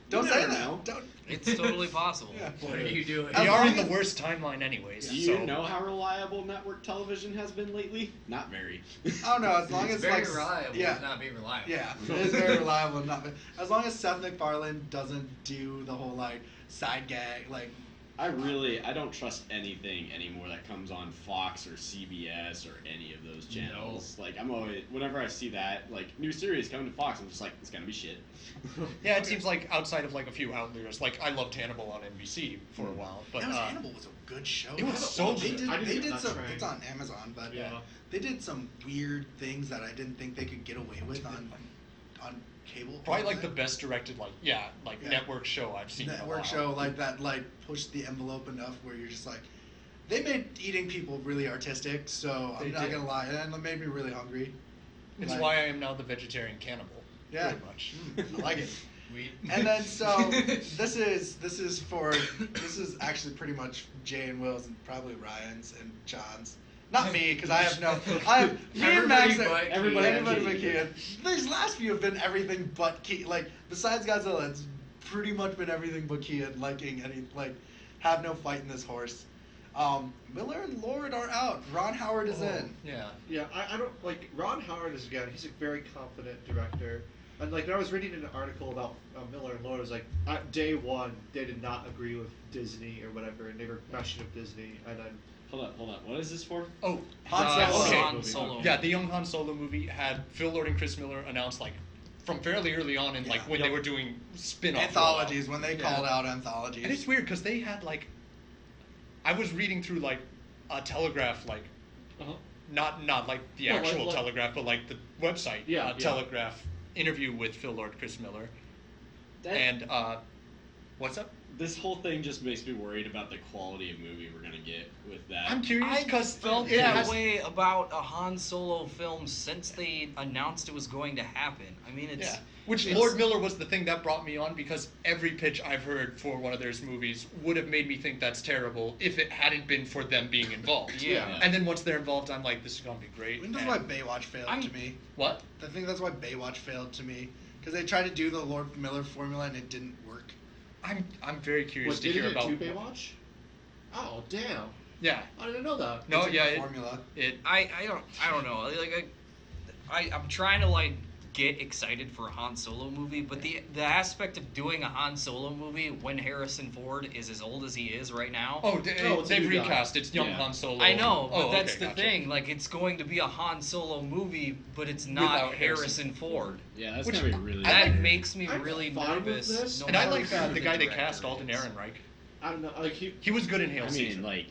Don't You say never that. know. Don't. It's totally possible. Yeah. What are you doing? As We are long in the as- worst timeline, anyways. Do you so. know how reliable network television has been lately? Not very. I don't know. As long It's as very like reliable. yeah. It's not being reliable. Yeah, it is very reliable. Not as long as Seth MacFarlane doesn't do the whole like side gag like. I don't trust anything anymore that comes on Fox or CBS or any of those channels. Like I'm always, whenever I see that like new series coming to Fox, I'm just like, it's gonna be shit. Yeah, it seems like outside of like a few outliers, like I loved Hannibal on NBC for a while, but Hannibal was a good show. it was so They good. did. I didn't They get did that some. train. It's on Amazon, but Yeah. they did some weird things that I didn't think they could get away with on cable. Probably like the best directed Yeah. network show I've seen in a network while. show like that like pushed the envelope enough where you're just like they made eating people really artistic, so They I'm not did. gonna lie, and it made me really hungry. It's Like, why I am now the vegetarian cannibal. Yeah. Pretty much. I like it. We. And then so this is actually pretty much Jay and Will's and probably Ryan's and John's. Not me, because I have me and Max Everybody everybody but but Kean. These last few have been everything but Kean. Like besides Godzilla, it's pretty much been everything but Kean liking any have no fight in this horse. Miller and Lord are out. Ron Howard is in. Yeah. Yeah, I don't like Ron Howard is again. He's a very confident director, and like when I was reading an article about Miller and Lord, it was like at day one they did not agree with Disney or whatever, and they were meshing with Disney, and then Hold on. What is this for? Oh, Han Solo. okay. Han Solo. Yeah, the young Han Solo movie had Phil Lord and Chris Miller announced like from fairly early on in Yeah. when they were doing spin-off Anthologies, when they Yeah. called out anthologies. And it's weird because they had like, I was reading through like a Telegraph not like the No, actual like- Telegraph, but like the website Yeah, yeah. Telegraph interview with Phil Lord, Chris Miller, and what's up? This whole thing just makes me worried about the quality of movie we're gonna get with that. I'm curious I because felt that way about a Han Solo film since they announced it was going to happen. I mean, it's Yeah. Which it's- Lord Miller was the thing that brought me on because every pitch I've heard for one of their movies would have made me think that's terrible if it hadn't been for them being involved. Yeah. And then once they're involved, I'm like, this is gonna be great. I think that's And- why Baywatch failed to me. What? I think that's why Baywatch failed to me. Because they tried to do the Lord Miller formula and it didn't work. I'm very curious was to hear about. to Baywatch? Oh damn! Yeah. I didn't know that. No, It's like yeah. a formula. I don't know. I'm trying to get excited for a Han Solo movie, but the aspect of doing a Han Solo movie when Harrison Ford is as old as he is right now. Oh, it's a they've new guy. recast. It's young Yeah. Han Solo. I know, but Oh, that's okay, the gotcha. thing. Like, it's going to be a Han Solo movie, but it's not Without Harrison Harrison Ford. Yeah, that's Which- gonna be really. That like- makes me I'm really fine with nervous. this. no And I matter like who the guy they director cast, Alden is. Ehrenreich. I don't know. Like He was good in Hail I Caesar. mean, like,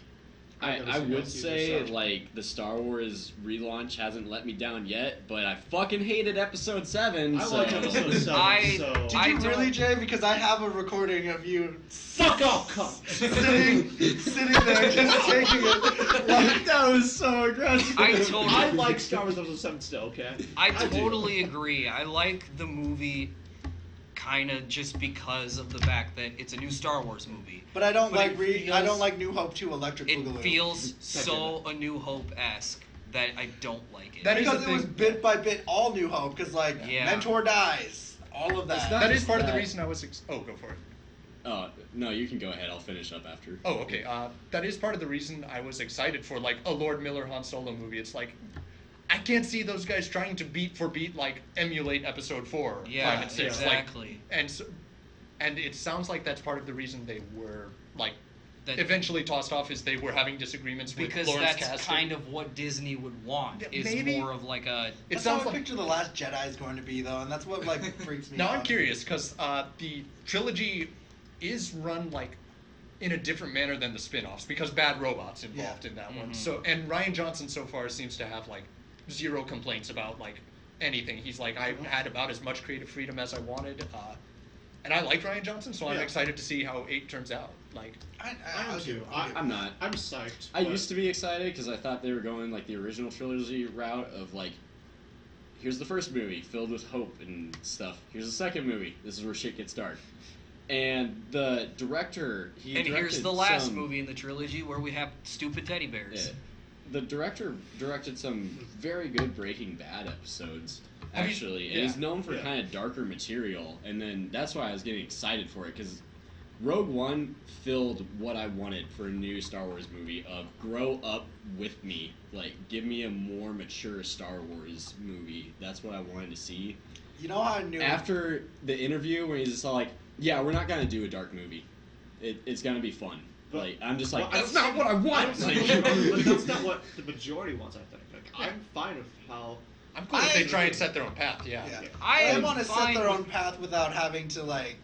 I've never I seen would that say either, so- like the Star Wars relaunch hasn't let me down yet, but I fucking hated Episode 7. I so. like Episode 7. I- so Did I you don't- really, Jay? Because I have a recording of you fuck off, cunt. sitting there just taking it. Like, That was so aggressive. I totally- I like Star Wars Episode 7 still. Okay. I do. totally agree. I like the movie kind of just because of the fact that it's a new Star Wars movie. but I don't But like it I feels- don't like New Hope 2 Electric It Boogaloo. feels so A New Hope-esque that I don't like it. That is because the it was thing. bit by bit all New Hope. Because like Yeah. Mentor dies, all of that. It's not That is just part of the that. reason I was. Oh, go for it. Oh no, you can go ahead. I'll finish up after. Oh, okay. That is part of the reason I was excited for like a Lord Miller Han Solo movie. It's like I can't see those guys trying to beat for beat like emulate Episode 4, Yeah, 5, and 6. exactly. And it sounds like that's part of the reason they were like That- eventually tossed off is they were having disagreements with because Lawrence that's Kasdan. kind of what Disney would want. Yeah, Is maybe- more of like a It That's sounds how I like. picture the Last Jedi is going to be though, and that's what like freaks me Now out. I'm curious because the trilogy is run like in a different manner than the spin-offs because Bad Robot's involved in that one. Mhm. So and Ryan Johnson so far seems to have like zero complaints about like anything. He's like I had about as much creative freedom as I wanted. And I like Ryan Johnson, so I'm Yeah. excited to see how 8 turns out. Like, I am too. I'm not. I'm psyched. I but- used to be excited because I thought they were going like the original trilogy route of like, here's the first movie filled with hope and stuff. Here's the second movie. This is where shit gets dark. And the director, he and here's directed the last some- movie in the trilogy where we have stupid teddy bears. Yeah. The director directed some very good Breaking Bad episodes, Have you- actually, and yeah. he's known for Yeah. kind of darker material. And then that's why I was getting excited for it because Rogue One filled what I wanted for a new Star Wars movie of grow up with me, like give me a more mature Star Wars movie. That's what I wanted to see. You know how I knew After the interview, when he's just all like, "Yeah, we're not gonna do a dark movie. It's gonna be fun." But- Like I'm just like, Well, I that's don't- not what I want. But Like- that's not what the majority wants. I think. Like, Yeah. I'm fine with how. I'm cool if they try and set their own path. Yeah. Yeah. I They am want to set fine their with- own path without having to like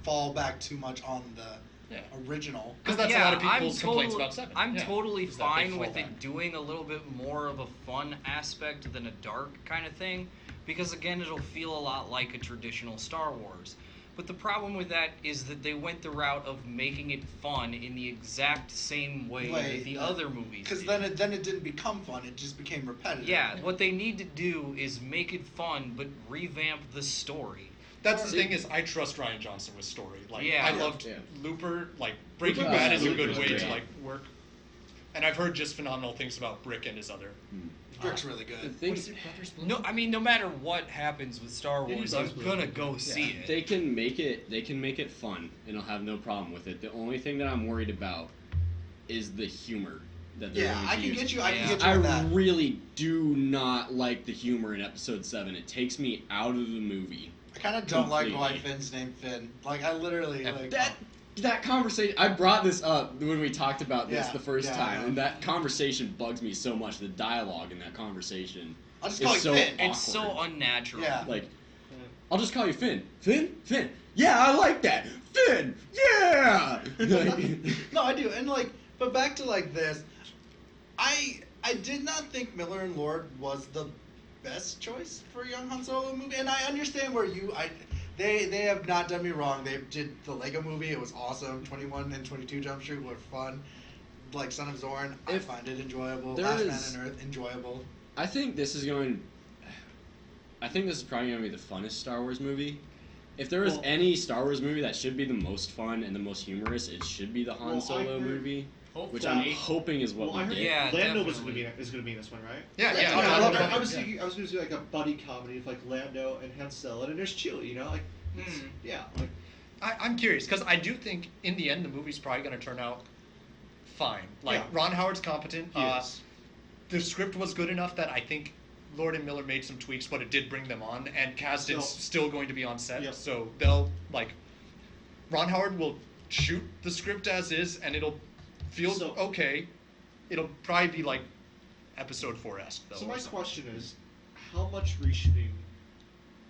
fall back too much on the Yeah. original. Because that's a lot of people's complaints about 7. I'm yeah, totally is that they fine fall with back. it doing a little bit more of a fun aspect than a dark kind of thing, because again, it'll feel a lot like a traditional Star Wars. But the problem with that is that they went the route of making it fun in the exact same way that the other movies Because did. then it didn't become fun. It just became repetitive. Yeah, what they need to do is make it fun, but revamp the story. That's the thing is, I trust Ryan Johnson with story. Like, Yeah. I Yeah. loved Yeah. Looper. Like, Breaking Looper Bad was- is a Looper good was way great. to like work. And I've heard just phenomenal things about Brick and his other. Brick's really The good. thing, No, I mean, no matter what happens with Star It Wars, is I'm really gonna good. go see it. they can make it fun, and I'll have no problem with it. The only thing that I'm worried about is the humor that they're Yeah, going to I can use. get you. I Yeah. can get you I with that. really do not like the humor in Episode 7. It takes me out of the movie. I kind of don't like why Completely. Finn's named Finn. Like I literally like That conversation, I brought this up when we talked about this Yeah, the first yeah, I time, know. and that conversation bugs me so much. The dialogue in that conversation I'll just is call you so Finn. It's so awkward. unnatural. Yeah. Like, I'll just call you Finn. Finn. Yeah, I like that. Finn. Yeah. Like, No, I do. And like, but back to like this, I did not think Miller and Lord was the best choice for a young Han Solo movie, and I understand where they have not done me wrong. They did the Lego movie. It was awesome. 21 and 22 Jump Street were fun. Like Son of Zorn, I If find it enjoyable. there Last is- Man on Earth, enjoyable. I think this is probably going to be the funnest Star Wars movie. If there is Well- any Star Wars movie that should be the most fun and the most humorous, it should be the Han Well, I Solo heard- movie, which Hopefully. I'm hoping is what Well, I we heard get. Yeah, Lando definitely. is gonna be in this one, right? Yeah, Yeah, yeah. I I love don't that. know. I was thinking I was gonna do like a buddy comedy with like Lando and Han Solo, and then there's Chewie, you know, like it's, Hmm. yeah, like I'm curious because I do think in the end the movie's probably going to turn out fine. Like Yeah. Ron Howard's competent. he is. The script was good enough that I think Lord and Miller made some tweaks, but it did bring them on. And Kasdan's So- still going to be on set, Yep. so they'll like. Ron Howard will shoot the script as is, and it'll feel So- okay. It'll probably be like Episode 4-esque though. So or my something. question is, how much reshooting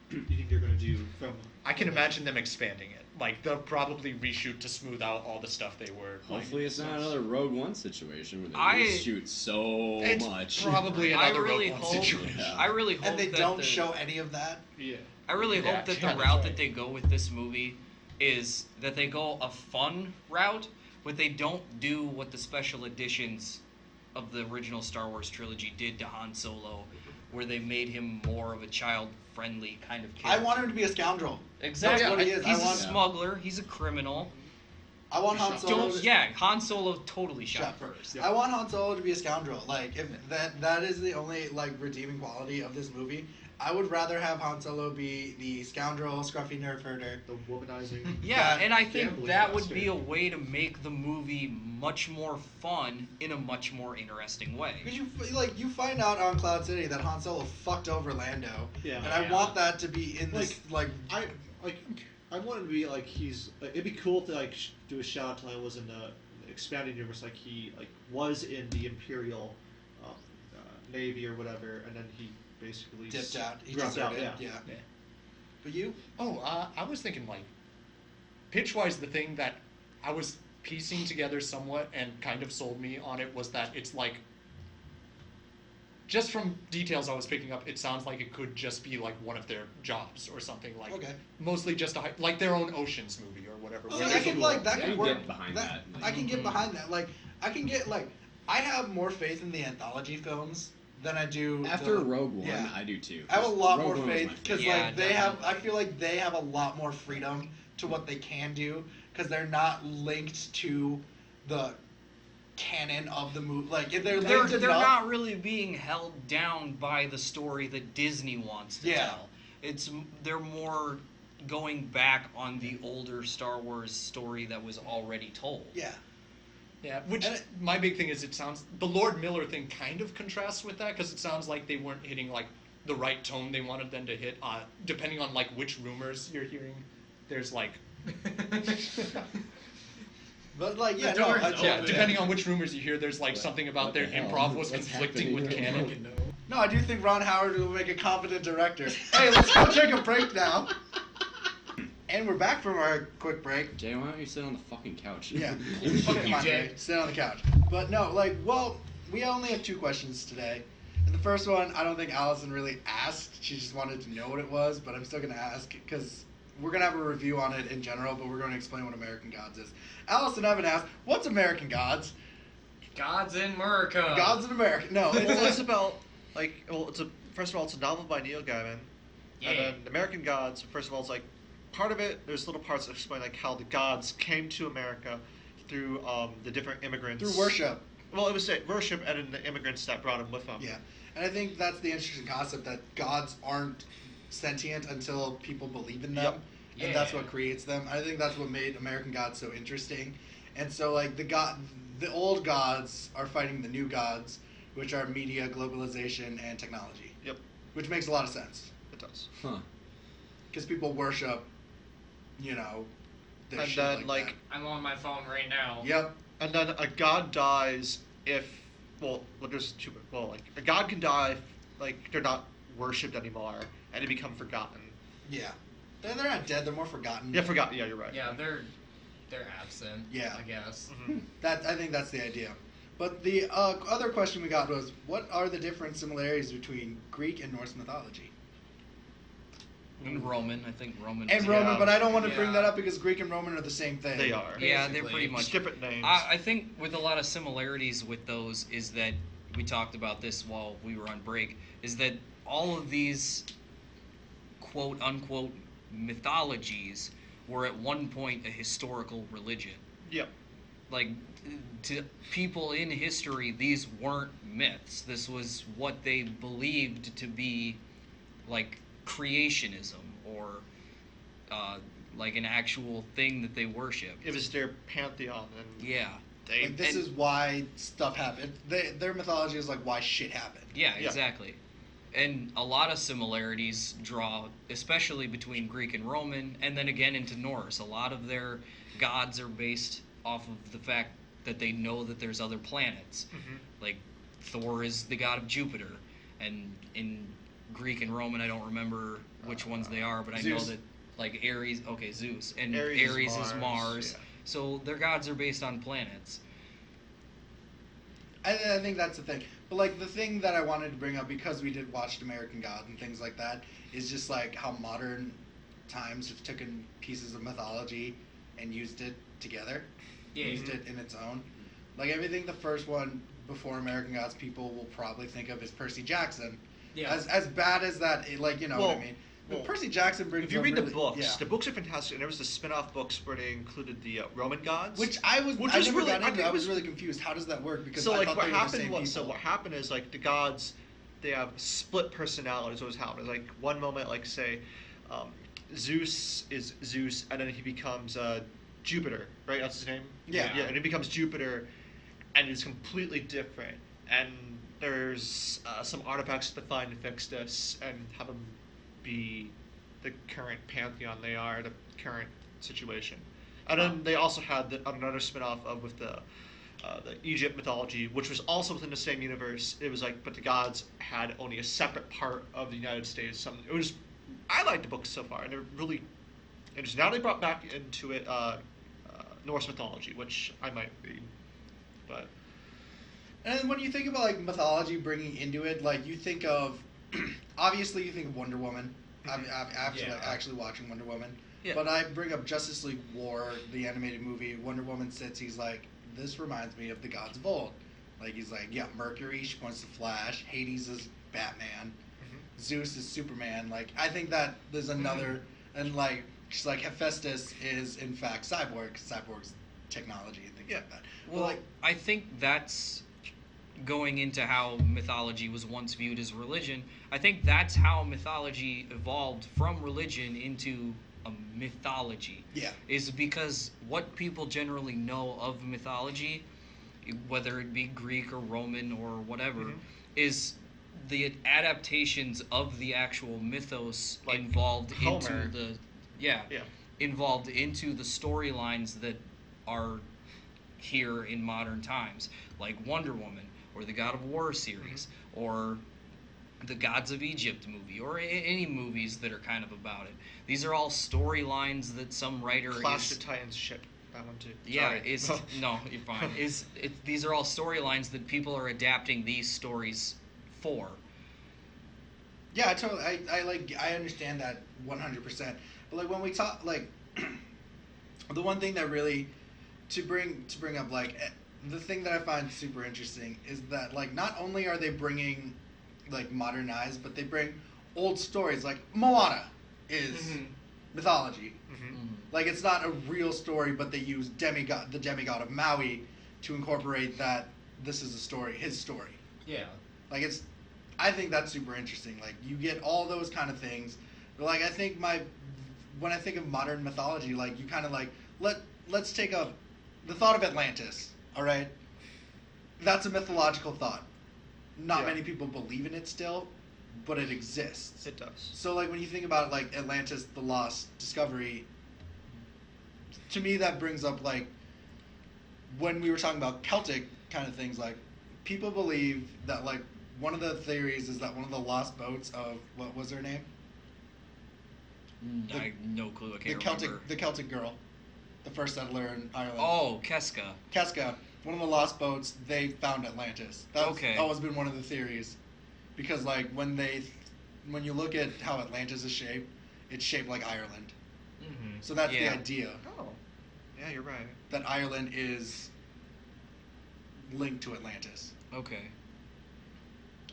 do you think they're gonna do from? I can imagine them expanding it. Like they'll probably reshoot to smooth out all the stuff they were. like, Hopefully, it's not another Rogue One situation where they I- shoot so It's much. probably I another really Rogue One hope. situation. Yeah. I really hope And they that don't the- show any of that. Yeah. I really Yeah, hope that yeah, the that's route right. that they go with this movie is that they go a fun route, but they don't do what the special editions of the original Star Wars trilogy did to Han Solo, where they made him more of a child-friendly kind of character. I want him to be a scoundrel. exactly. That's what he is. He's I a want. smuggler. He's a criminal. I want Han Solo. Don't. Yeah, Han Solo totally shot Shot first. first. I want Han Solo to be a scoundrel. Like if that is the only like redeeming quality of this movie. I would rather have Han Solo be the scoundrel, scruffy nerf herder. The womanizing. Yeah, That and I think gambling that would bastard. be a way to make the movie much more fun in a much more interesting way. Because you find out on Cloud City that Han Solo fucked over Lando. Yeah. And I Yeah. want that to be in this like I want him to be like he's. Like, it'd be cool to like do a shout out to like was in the expanded universe, like he like was in the Imperial Navy or whatever, and then he basically dipped out. He dropped out. deserted. Yeah. Yeah. But you? Oh, I was thinking like, pitch-wise, the thing that I was piecing together somewhat and kind of sold me on it was that it's like, just from details I was picking up, it sounds like it could just be like one of their jobs or something like, Okay. mostly just like their own Ocean's movie or whatever. Oh, where I there's can a- like that Yeah, can you work. get behind that, like- I can get behind that. Like I can get like I have more faith in the anthology films than I do After the, Rogue One, yeah. I do too. I have a lot Rogue more One was faith my because Yeah, like they have. definitely. I feel like they have a lot more freedom to what they can do because they're not linked to the canon of the movie. Like if they're They're linked they're enough, not really being held down by the story that Disney wants to Yeah. tell. They're more going back on the older Star Wars story that was already told. Yeah. Yeah, which And my big thing is it sounds the Lord Miller thing kind of contrasts with that because it sounds like they weren't hitting like the right tone they wanted them to hit. Depending on like which rumors you're hearing, there's like But like yeah, The no, door's I, open. yeah, depending on which rumors you hear, there's like something about What their the hell? improv was What's conflicting with happening? canon. no, I do think Ron Howard will make a competent director. Hey, let's go take a break now. And we're back from our quick break. Jay, why don't you sit on the fucking couch? Yeah. Fuck Come you, on, Jay. Jay. Sit on the couch. But no, like, well, we only have 2 questions today. And the first one, I don't think Allison really asked. She just wanted to know what it was, but I'm still going to ask because we're gonna have a review on it in general, but we're going to explain what American Gods is. Alice and Evan asked, "What's American Gods?" Gods in America. Gods in America. No, Well, it's about first of all, it's a novel by Neil Gaiman, Yeah. and then American Gods. First of all, it's like part of it. There's little parts that explain like how the gods came to America through the different immigrants through worship. Well, it was worship and then the immigrants that brought them with them. Yeah, and I think that's the interesting concept that gods aren't sentient until people believe in them, Yep. and that's Yeah. what creates them. I think that's what made American Gods so interesting. And so, like the old gods are fighting the new gods, which are media, globalization, and technology. Yep. Which makes a lot of sense It does. Huh. because people worship, you know, this And shit then, like, like, I'm on my phone right now. that. Yep. And then a god dies if there's two. Well, like a god can die if, like they're not worshipped anymore and they become forgotten. Yeah. They're not dead. They're more forgotten. Yeah, forgotten. Yeah, you're right. Yeah, they're absent. Yeah. I guess. Mhm. I think that's the idea. But the other question we got was, what are the different similarities between Greek and Norse mythology? And Roman, I think Roman. And is- Roman, Yeah. but I don't want to bring Yeah. that up because Greek and Roman are the same thing. They are. Yeah, they're Basically. pretty much. Just different names. I think with a lot of similarities with those is that we talked about this while we were on break. Is that all of these quote unquote mythologies were at one point a historical religion. Yep. Like to people in history, these weren't myths. This was what they believed to be like creationism or like an actual thing that they worship. It was their pantheon, and Yeah. Like, this is why stuff happened. Their mythology is like why shit happened. Yeah, Yeah. exactly. And a lot of similarities draw, especially between Greek and Roman, and then again into Norse. A lot of their gods are based off of the fact that they know that there's other planets. Mhm. Like Thor is the god of Jupiter, and in Greek and Roman, I don't remember which ones they are, but I know Zeus. that like Ares, okay, Zeus, and Ares is Ares is Mars, Mars. yeah. So their gods are based on planets. I think that's the thing. But like the thing that I wanted to bring up because we did watch American Gods and things like that is just like how modern times have taken pieces of mythology and used it together. Yeah. Used it in its own. Like everything the first one before American Gods people will probably think of is Percy Jackson. Yeah. As bad as that, like you know what I Well, mean. But well, Percy Jackson brings. If you up read really, the books, yeah. the books are fantastic, and there was the spin-off books where they included the Roman gods. Which I was Which I was never really- got I into. think I it was was- really confused. How does that work? Because So I like thought what they were the happened same was people. what happened is like the gods, they have split personalities. What was happening? Like one moment, like say, Zeus is Zeus, and then he becomes Jupiter, right? That's his name. Yeah. Yeah, and he becomes Jupiter, and it's completely different. And there's some artifacts to find to fix this and have them be the current pantheon they are, the current situation. And then they also had another spin-off of with the Egypt mythology, which was also within the same universe. It was like, but the gods had only a separate part of the United States. It was, I like the books so far, and they're really interesting. Now they brought back into it Norse mythology, which I might read, but And when you think about like mythology bringing into it, like you think of, obviously you think of Wonder Woman. I've actually watching Wonder Woman. Yeah. But I bring up Justice League War, the animated movie. Wonder Woman sits. He's like, this reminds me of the gods of old. Like he's like, yeah, Mercury. She points to Flash. Hades is Batman. Zeus is Superman. Like I think that there's another, and like she's like Hephaestus is in fact Cyborg. 'Cause Cyborg's technology and things like that. But, Well, like I think that's going into how mythology was once viewed as religion. I think that's how mythology evolved from religion into a mythology. yeah. Is because what people generally know of mythology, whether it be Greek or Roman or whatever, Mhm. is the adaptations of the actual mythos Like involved Homer. into the yeah involved into the storylines that are here in modern times, like Wonder Woman or the God of War series or the Gods of Egypt movie or any movies that are kind of about it. These are all storylines that some writer Clash is of Titans ship that one too. yeah Sorry. is no you're fine these are all storylines that people are adapting these stories for. Yeah, I understand that 100%. But like when we talk like the one thing that really to bring up like the thing that I find super interesting is that like not only are they bringing like modernized, but they bring old stories like Moana is mythology. Like it's not a real story, but they use the demigod of Maui to incorporate that this is a story, his story. Yeah. Like I think that's super interesting. Like you get all those kind of things. But like I think when I think of modern mythology, like you kind of like let's take the thought of Atlantis. All right, that's a mythological thought. Not many people believe in it still, but it exists. It does. So like when you think about like Atlantis, the lost discovery, to me that brings up like when we were talking about Celtic kind of things, like people believe that like one of the theories is that one of the lost boats of what was her name? I have no clue. I can't remember. The Celtic girl, the first settler in Ireland. Oh, Keska. Keska, one of the lost boats. They found Atlantis. That's always been one of the theories, because like when you look at how Atlantis is shaped, it's shaped like Ireland. Mm-hmm. So that's the idea. Oh, yeah, you're right. That Ireland is linked to Atlantis. Okay.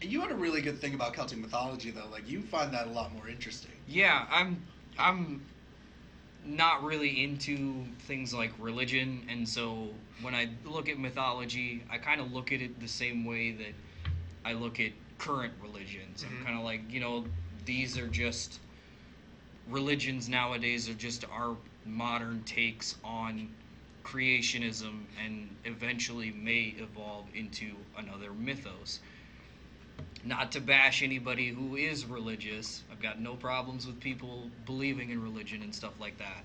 And you had a really good thing about Celtic mythology, though. Like you find that a lot more interesting. Yeah, I'm not really into things like religion, and so when I look at mythology, I kind of look at it the same way that I look at current religions. I'm kind of like, these are just religions nowadays are just our modern takes on creationism, and eventually may evolve into another mythos. Not to bash anybody who is religious. I've got no problems with people believing in religion and stuff like that.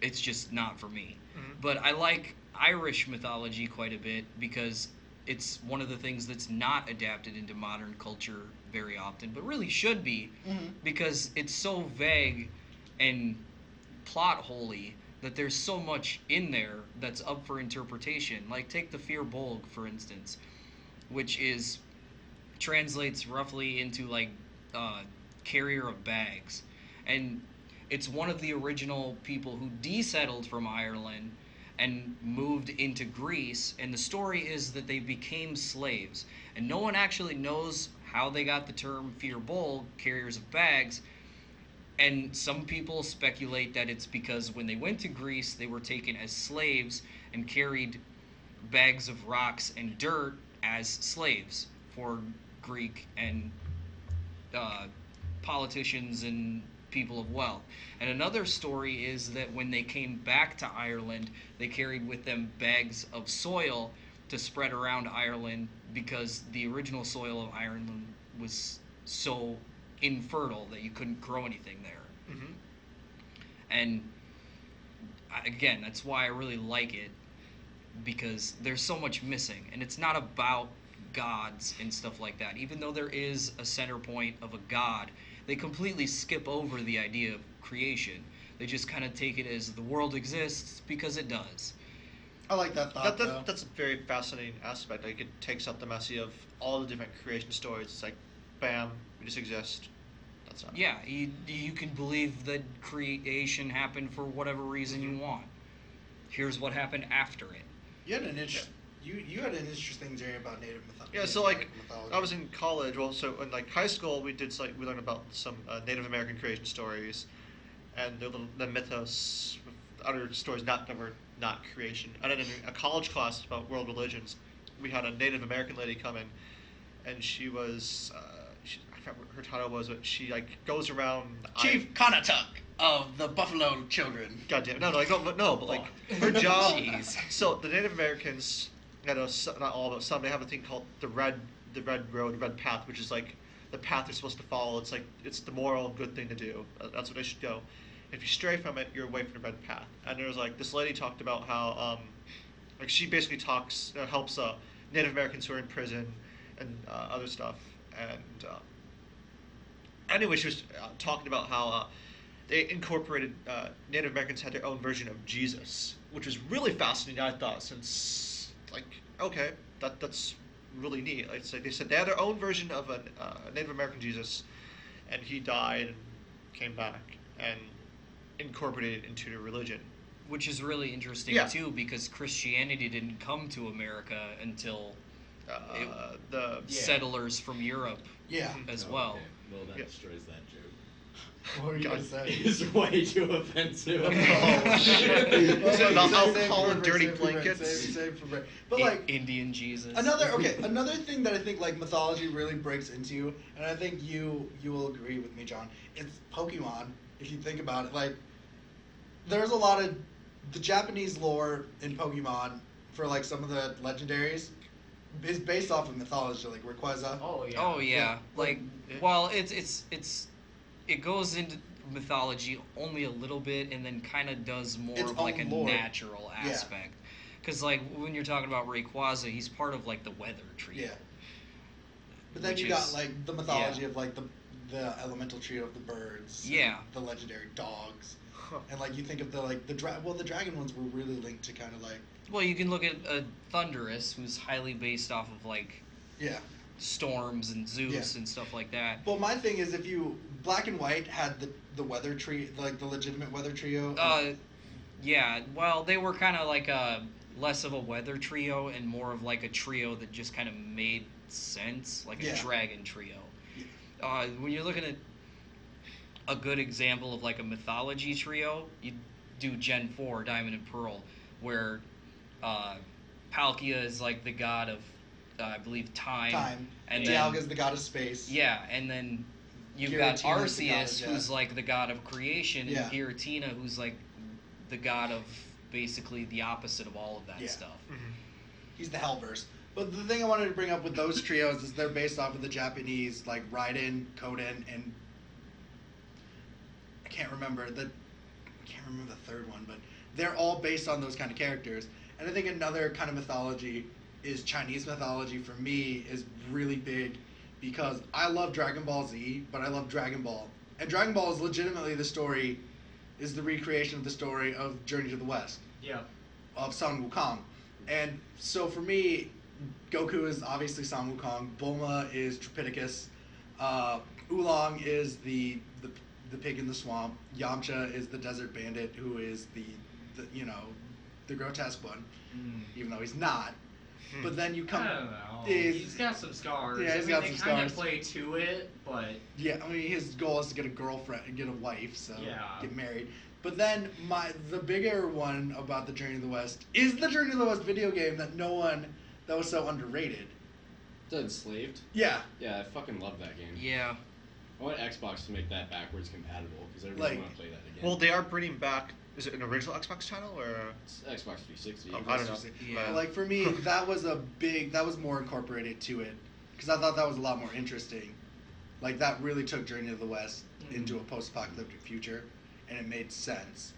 It's just not for me. But I like Irish mythology quite a bit because it's one of the things that's not adapted into modern culture very often, but really should be, because it's so vague and plot holy that there's so much in there that's up for interpretation. Like take the Fear Bolg, for instance, which translates roughly into like carrier of bags, and it's one of the original people who desettled from Ireland and moved into Greece, and the story is that they became slaves, and no one actually knows how they got the term Fear Bolg, carriers of bags, and some people speculate that it's because when they went to Greece they were taken as slaves and carried bags of rocks and dirt as slaves for Greek and politicians and people of wealth. And another story is that when they came back to Ireland, they carried with them bags of soil to spread around Ireland because the original soil of Ireland was so infertile that you couldn't grow anything there. And again, that's why I really like it, because there's so much missing, and it's not about gods and stuff like that. Even though there is a center point of a god, they completely skip over the idea of creation. They just kind of take it as the world exists because it does. I like that thought. That's a very fascinating aspect. Like it takes out the messy of all the different creation stories. It's like, bam, we just exist. That's not. Yeah, you can believe that creation happened for whatever reason you want. Here's what happened after it. You had an interesting theory about Native mythology. Yeah, so like I was in college. Well, so in like high school, we learned about some Native American creation stories, and the mythos, other stories that were not creation. And then in a college class about world religions, we had a Native American lady come in, and she was I forgot what her title was, but she like goes around Chief Conotuck of the Buffalo Children. God damn it. No, but like her job. Jeez. So the Native Americans, not all, but some, they have a thing called the red road, the red path, which is like the path they're supposed to follow. It's like it's the moral good thing to do. That's what they should go. If you stray from it, you're away from the red path. And there was like this lady talked about how like she basically helps Native Americans who are in prison and other stuff. And anyway, she was talking about how they incorporated Native Americans had their own version of Jesus, which was really fascinating. I thought, since like okay, that's really neat. Like, they said they had their own version of a Native American Jesus, and he died and came back and incorporated it into their religion. Which is really interesting Yeah. too, because Christianity didn't come to America until The settlers from Europe Yeah. as Oh, well. okay. Well, that Yeah. destroys that joke. What were you God. gonna say? It's way too offensive. Oh, shit. Is it about alcohol and dirty Save for Brett, blankets? save for Brett. But like Indian Jesus. another thing that I think like mythology really breaks into, and I think you will agree with me, John. It's Pokemon. If you think about it, like there's a lot of the Japanese lore in Pokemon for like some of the legendaries is based off of mythology, like Rayquaza. Oh yeah. Oh yeah, Yeah. like Yeah. well, it goes into mythology only a little bit, and then kind of does more Its of like a own lore. natural Yeah. aspect. Because like when you're talking about Rayquaza, he's part of like the weather tree. Yeah. But then Which you got is- like the mythology of like the elemental trio of the birds. Yeah. The legendary dogs. Huh. And like you think of the dragon ones were really linked to kind of like Well, you can look at Thunderous, who's highly based off of like yeah. storms and Zeus Yeah. and stuff like that. Well, my thing is if you Black and White had the weather tree like the legitimate weather trio. Yeah, well, they were kind of like less of a weather trio and more of like a trio that just kind of made sense, like Yeah. a dragon trio. When you're looking at a good example of like a mythology trio, you do Gen 4, Diamond and Pearl, where Palkia is like the god of, I believe, time. And then- Dialga is the god of space. Yeah, and then you've got Giratina is the god Arceus, of who's death. like the god of creation, and Yeah. Giratina, who's like the god of basically the opposite of all of that Yeah. stuff. He's the Hellverse. But the thing I wanted to bring up with those trios is they're based off of the Japanese like Raiden, Koden, and I can't remember the third one, but they're all based on those kind of characters. And I think another kind of mythology is Chinese mythology for me is really big because I love Dragon Ball Z, but I love Dragon Ball. And Dragon Ball is legitimately is the recreation of the story of Journey to the West Yeah. of Sun Wukong. And so for me, Goku is obviously Sun Wukong, Bulma is Tripithecus, Oolong is the pig in the swamp, Yamcha is the desert bandit who is the grotesque one, even though he's not. But then you come I don't know. is- He's got some scars. Yeah, he's I mean, got they some kind scars. of play to it, but yeah, I mean his goal is to get a girlfriend, get a wife, so Yeah. get married. But then the bigger one about the Journey to the West is the Journey to the West video game that was so underrated. The Enslaved? Yeah, Yeah, I fucking love that game. Yeah. I want Xbox to make that backwards compatible because I really Like- want to play that again. Well, they are bringing back. Is it an original Xbox title or? It's Xbox 360. Oh, I don't know. Yeah. But- like for me, that was more incorporated to it because I thought that was a lot more interesting. Like that really took Journey to the West into a post-apocalyptic future, and it made sense.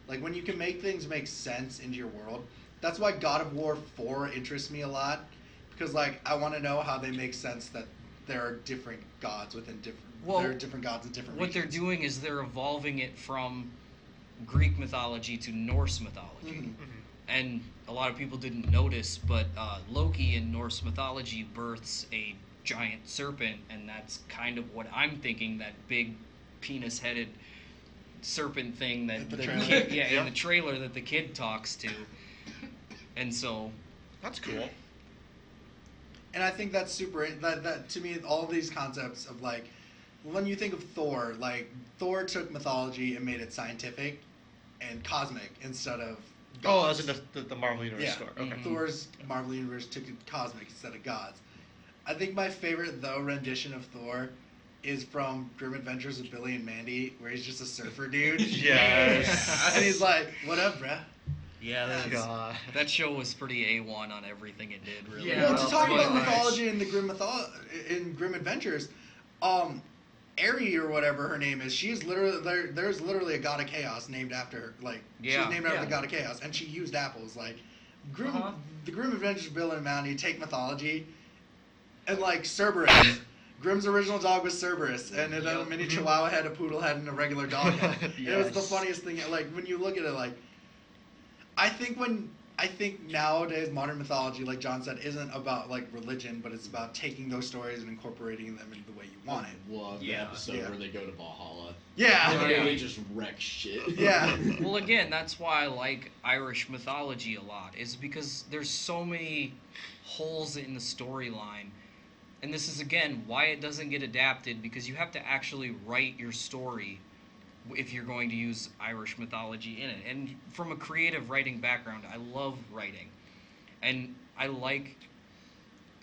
Like when you can make things make sense into your world, that's why God of War 4 interests me a lot because like I want to know how they make sense that there are different gods within there are different gods in different What they're regions. doing is they're evolving it from Greek mythology to Norse mythology. Mhm. And a lot of people didn't notice, but Loki in Norse mythology births a giant serpent, and that's kind of what I'm thinking, that big penis-headed serpent thing that In the the trailer. kid, in Yeah. the trailer that the kid talks to. And so, That's cool. And I think that's super. That to me, all these concepts of like, when you think of Thor, like Thor took mythology and made it scientific and cosmic instead of. Oh, gods. as in the Marvel Universe Yeah. store. Okay. Mhm. Thor's Marvel Universe took it cosmic instead of gods. I think my favorite though rendition of Thor is from Grim Adventures of Billy and Mandy, where he's just a surfer dude. Yes. And he's like, "What up, bruh?" yeah, God. that show was pretty A1 on everything it did, really. Yeah. Well, to talk pretty about much. mythology in the in Grim Adventures, Eri or whatever her name is, she's literally there's literally a god of chaos named after her. Like Yeah. she's named after Yeah. the god of chaos, and she used apples. Like Uh-huh. the Grim Adventures of Bill and Mandy take mythology, and like Cerberus. Grimm's original dog was Cerberus, and then a Yep. mini Chihuahua had, a poodle head, and a regular dog head. It was the Yes. funniest thing. Like when you look at it, like I think I think nowadays modern mythology, like John said, isn't about like religion, but it's about taking those stories and incorporating them into the way you want it. Love the Yeah. episode Yeah. where they go to Valhalla. Yeah. Yeah. They just wreck shit. Yeah. Well, again, that's why I like Irish mythology a lot, is because there's so many holes in the storyline. And this is, again, why it doesn't get adapted, because you have to actually write your story if you're going to use Irish mythology in it. And from a creative writing background, I love writing. And I like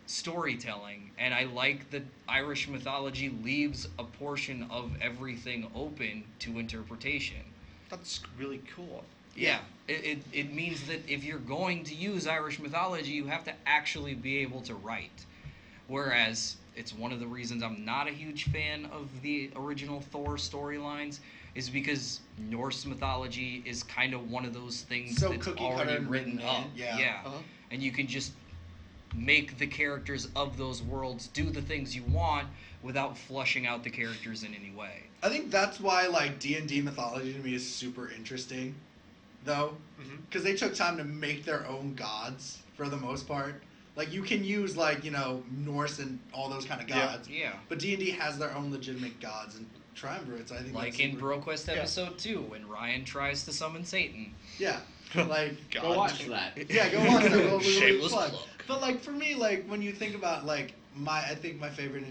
storytelling, and I like that Irish mythology leaves a portion of everything open to interpretation. That's really cool. Yeah, it means that if you're going to use Irish mythology, you have to actually be able to write. Whereas, it's one of the reasons I'm not a huge fan of the original Thor storylines, is because Norse mythology is kind of one of those things So that's cookie cutter already and written written up. in, yeah. Uh-huh. And you can just make the characters of those worlds do the things you want without flushing out the characters in any way. I think that's why like D&D mythology to me is super interesting, though, Mhm. because they took time to make their own gods for the most part. Like you can use like Norse and all those kind of Yeah. gods, Yeah. but D&D has their own legitimate gods and triumvirates. I think Like that's in super- BroQuest episode 2 when Ryan tries to summon Satan. Yeah, like Go watch that. yeah, go watch that. We'll Shameless plug. plug. But like for me, like when you think about like I think my favorite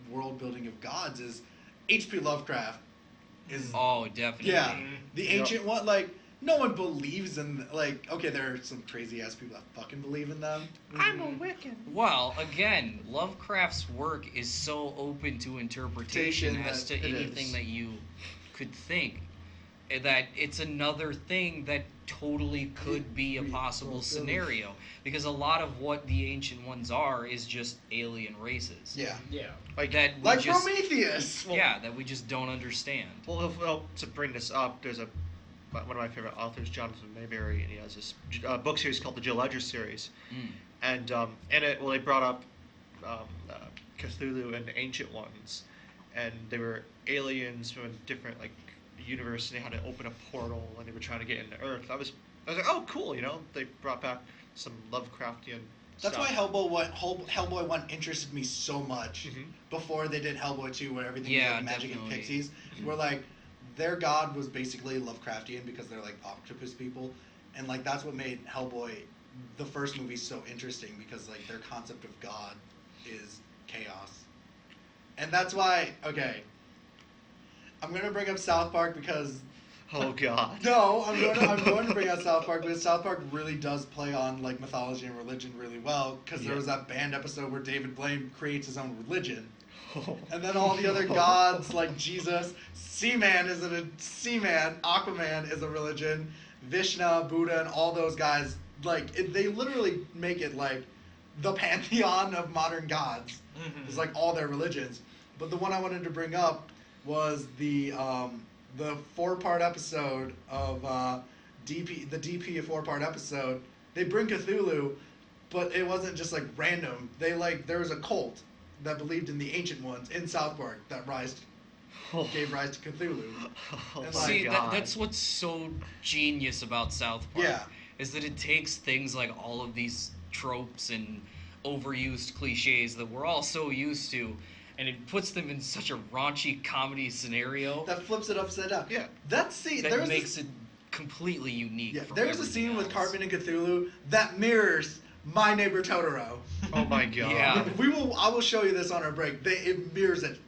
world building of gods is H.P. Lovecraft. Is Oh, definitely. yeah, the Yep. ancient one. Like no one believes in okay, there are some crazy ass people that fucking believe in them. I'm a Wiccan. Well, again, Lovecraft's work is so open to interpretation as to that it anything is. that you could think, that it's another thing that totally could be a possible Well, scenario, because a lot of what the ancient ones are is just alien races. Yeah, Yeah. Like, That we like just Prometheus. yeah, that we just don't understand. well, to bring this up, there's one of my favorite authors, Jonathan Mayberry, and he has this book series called the Joe Ledger series. Mm. And in it, they brought up Cthulhu and the Ancient Ones, and they were aliens from a different universe, and they had to open a portal, and they were trying to get into Earth. I was like, oh, cool, they brought back some Lovecraftian That's stuff. why Hellboy 1 interested me so much Mhm. before they did Hellboy 2, where everything Yeah, was like magic definitely. and pixies. Where like their god was basically Lovecraftian because they're like octopus people, and like that's what made Hellboy, the first movie, so interesting, because like their concept of God is chaos, and that's why I'm gonna bring up South Park because Oh God. no, I'm going to bring out South Park because South Park really does play on like mythology and religion really well. Because there Yeah. was that band episode where David Blaine creates his own religion, and then all the other gods like Jesus, Seaman is Aquaman is a religion, Vishnu, Buddha, and all those guys they literally make it like the pantheon of modern gods. It's like all their religions. But the one I wanted to bring up was the 4-part episode of DP, the DP 4-part episode. They bring Cthulhu, but it wasn't just like random. There was a cult that believed in the ancient ones in South Park that gave rise to Cthulhu. Oh And my See, God. that's what's so genius about South Park. Yeah. Is that it takes things like all of these tropes and overused cliches that we're all so used to, and it puts them in such a raunchy comedy scenario That flips it upside down. Yeah. That scene. that There was makes it completely unique. Yeah, from there's a everything scene with else. Cartman and Cthulhu that mirrors My Neighbor Totoro. Oh my God. Yeah. I will show you this on our break. It mirrors it.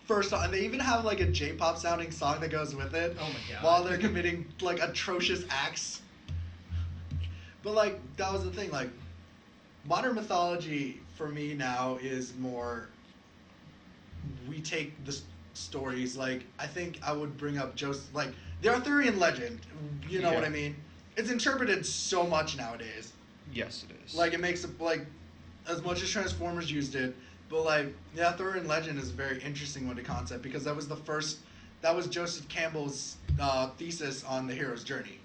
First off, and they even have like a J-pop sounding song that goes with it. Oh my God. While they're committing like atrocious acts. But like that was the thing. Like modern mythology for me now is more. We take the stories like I think I would bring up the Arthurian legend. You know what Yeah. I mean? It's interpreted so much nowadays. Yes, it is. Like it makes it like as much as Transformers used it, but like the Arthurian legend is a very interesting one to concept because that was Joseph Campbell's thesis on the hero's journey.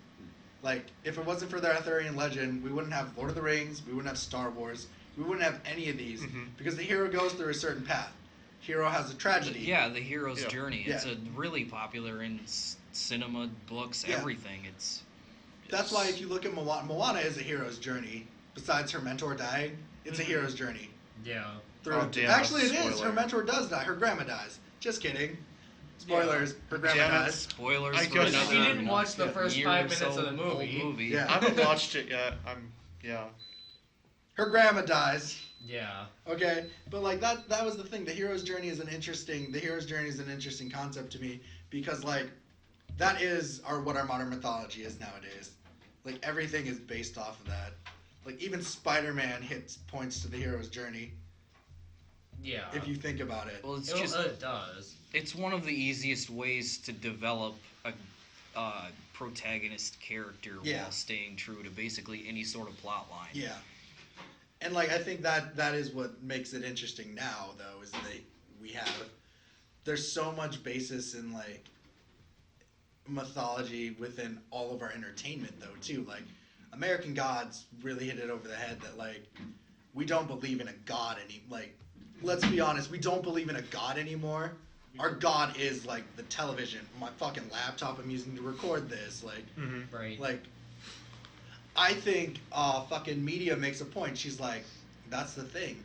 Like if it wasn't for the Arthurian legend, we wouldn't have Lord of the Rings, we wouldn't have Star Wars, we wouldn't have any of these Mhm. because the hero goes through a certain path. Hero has a tragedy. Yeah, the hero's Yeah. journey. Yeah. It's a really popular in cinema, books, Yeah. everything. It's That's why if you look at Moana is a hero's journey. Besides her mentor dying, it's a hero's journey. Yeah. Through- Oh, damn, Actually, it that's a is. Her spoiler. mentor does die. Her grandma dies. Just kidding. Spoilers. Her grandma Damn it. dies. Spoilers I for guess- another If you didn't watch the first year 5 or minutes so of the old movie. Yeah. I haven't watched it yet. Yeah. Her grandma dies. Yeah. Okay, but like that was the thing. The hero's journey is an interesting concept to me because like that is what our modern mythology is nowadays. Like everything is based off of that. Like even Spider-Man points to the hero's journey Yeah. if you think about it. Well, it's It, just it does. it's one of the easiest ways to develop a protagonist character Yeah. while staying true to basically any sort of plot line. Yeah. And like I think that is what makes it interesting now though is that there's so much basis in like mythology within all of our entertainment though too. Like American Gods really hit it over the head that like we don't believe in a god let's be honest, we don't believe in a god anymore. Our god is like the television, my fucking laptop I'm using to record this, like Right. like I think fucking media makes a point. She's like, that's the thing.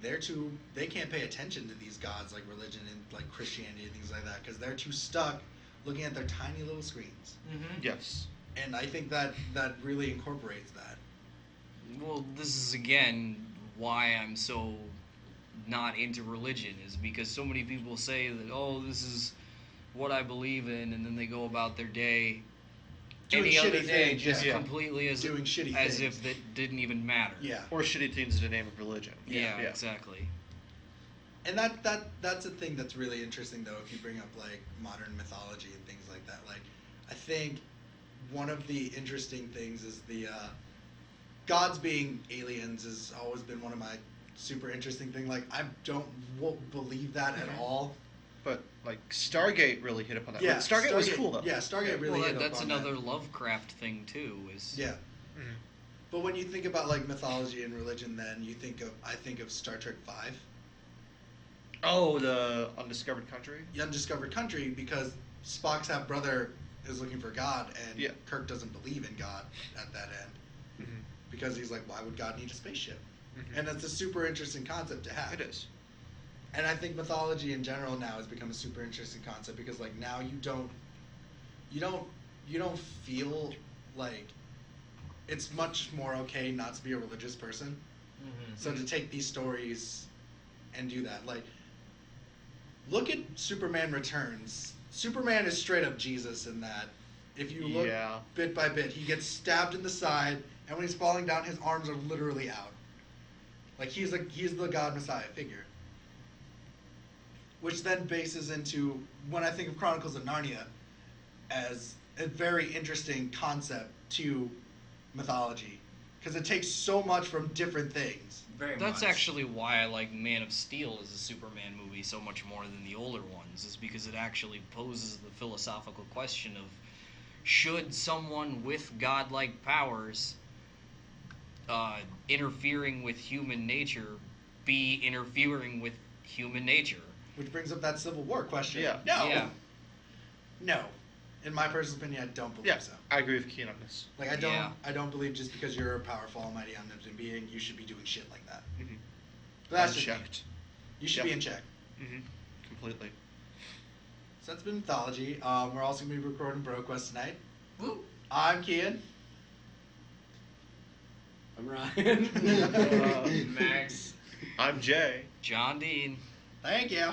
They can't pay attention to these gods like religion and like Christianity and things like that because they're too stuck looking at their tiny little screens. Yes. And I think that really incorporates that. Well, this is again why I'm so not into religion is because so many people say that this is what I believe in, and then they go about their day Doing any other shitty day things, just yeah. completely as Doing shitty as things. if that didn't even matter. Yeah. Or shitty things in the name of religion. Yeah, Yeah. exactly. And that's a thing that's really interesting though if you bring up like modern mythology and things like that. Like I think one of the interesting things is the gods being aliens has always been one of my super interesting thing. Like I won't believe that at all. But like Stargate really hit up on that. Yeah, Like, Stargate was cool though. Yeah, Stargate really Well, hit that's up on another that. Lovecraft thing too. Is Yeah. Mhm. But when you think about like mythology and religion, then I think of Star Trek V, Oh, the Undiscovered Country. the Undiscovered Country, because Spock's half brother is looking for God, and Yeah. Kirk doesn't believe in God at that end Mm-hmm. because he's like, why would God need a spaceship? Mhm. And it's a super interesting concept to have. It is. And I think mythology in general now has become a super interesting concept because like now you don't feel like it's much more okay not to be a religious person. So to take these stories and do that, like look at Superman Returns. Superman is straight up Jesus in that. If you look Yeah. bit by bit, he gets stabbed in the side, and when he's falling down, his arms are literally out. Like he's the God Messiah figure. Which then bases into when I think of Chronicles of Narnia as a very interesting concept to mythology because it takes so much from different things. Very That's much. actually why I like Man of Steel as a Superman movie so much more than the older ones, is because it actually poses the philosophical question of should someone with godlike powers interfering with human nature be interfering with human nature? Which brings up that Civil War question. Yeah. No. Yeah. No. In my personal opinion, I don't believe Yeah. so. I agree with Keen on this. Like Yeah. I don't believe just because you're a powerful, almighty, omnipotent being, you should be doing shit like that. Mhm. But that's just me. Unchecked. You should Yep. be in check. Mm-hmm. Completely. So that's been mythology. We're also gonna be recording BroQuest tonight. Woo. I'm Kian. I'm Ryan. Max. I'm Jay. John Dean. Thank you.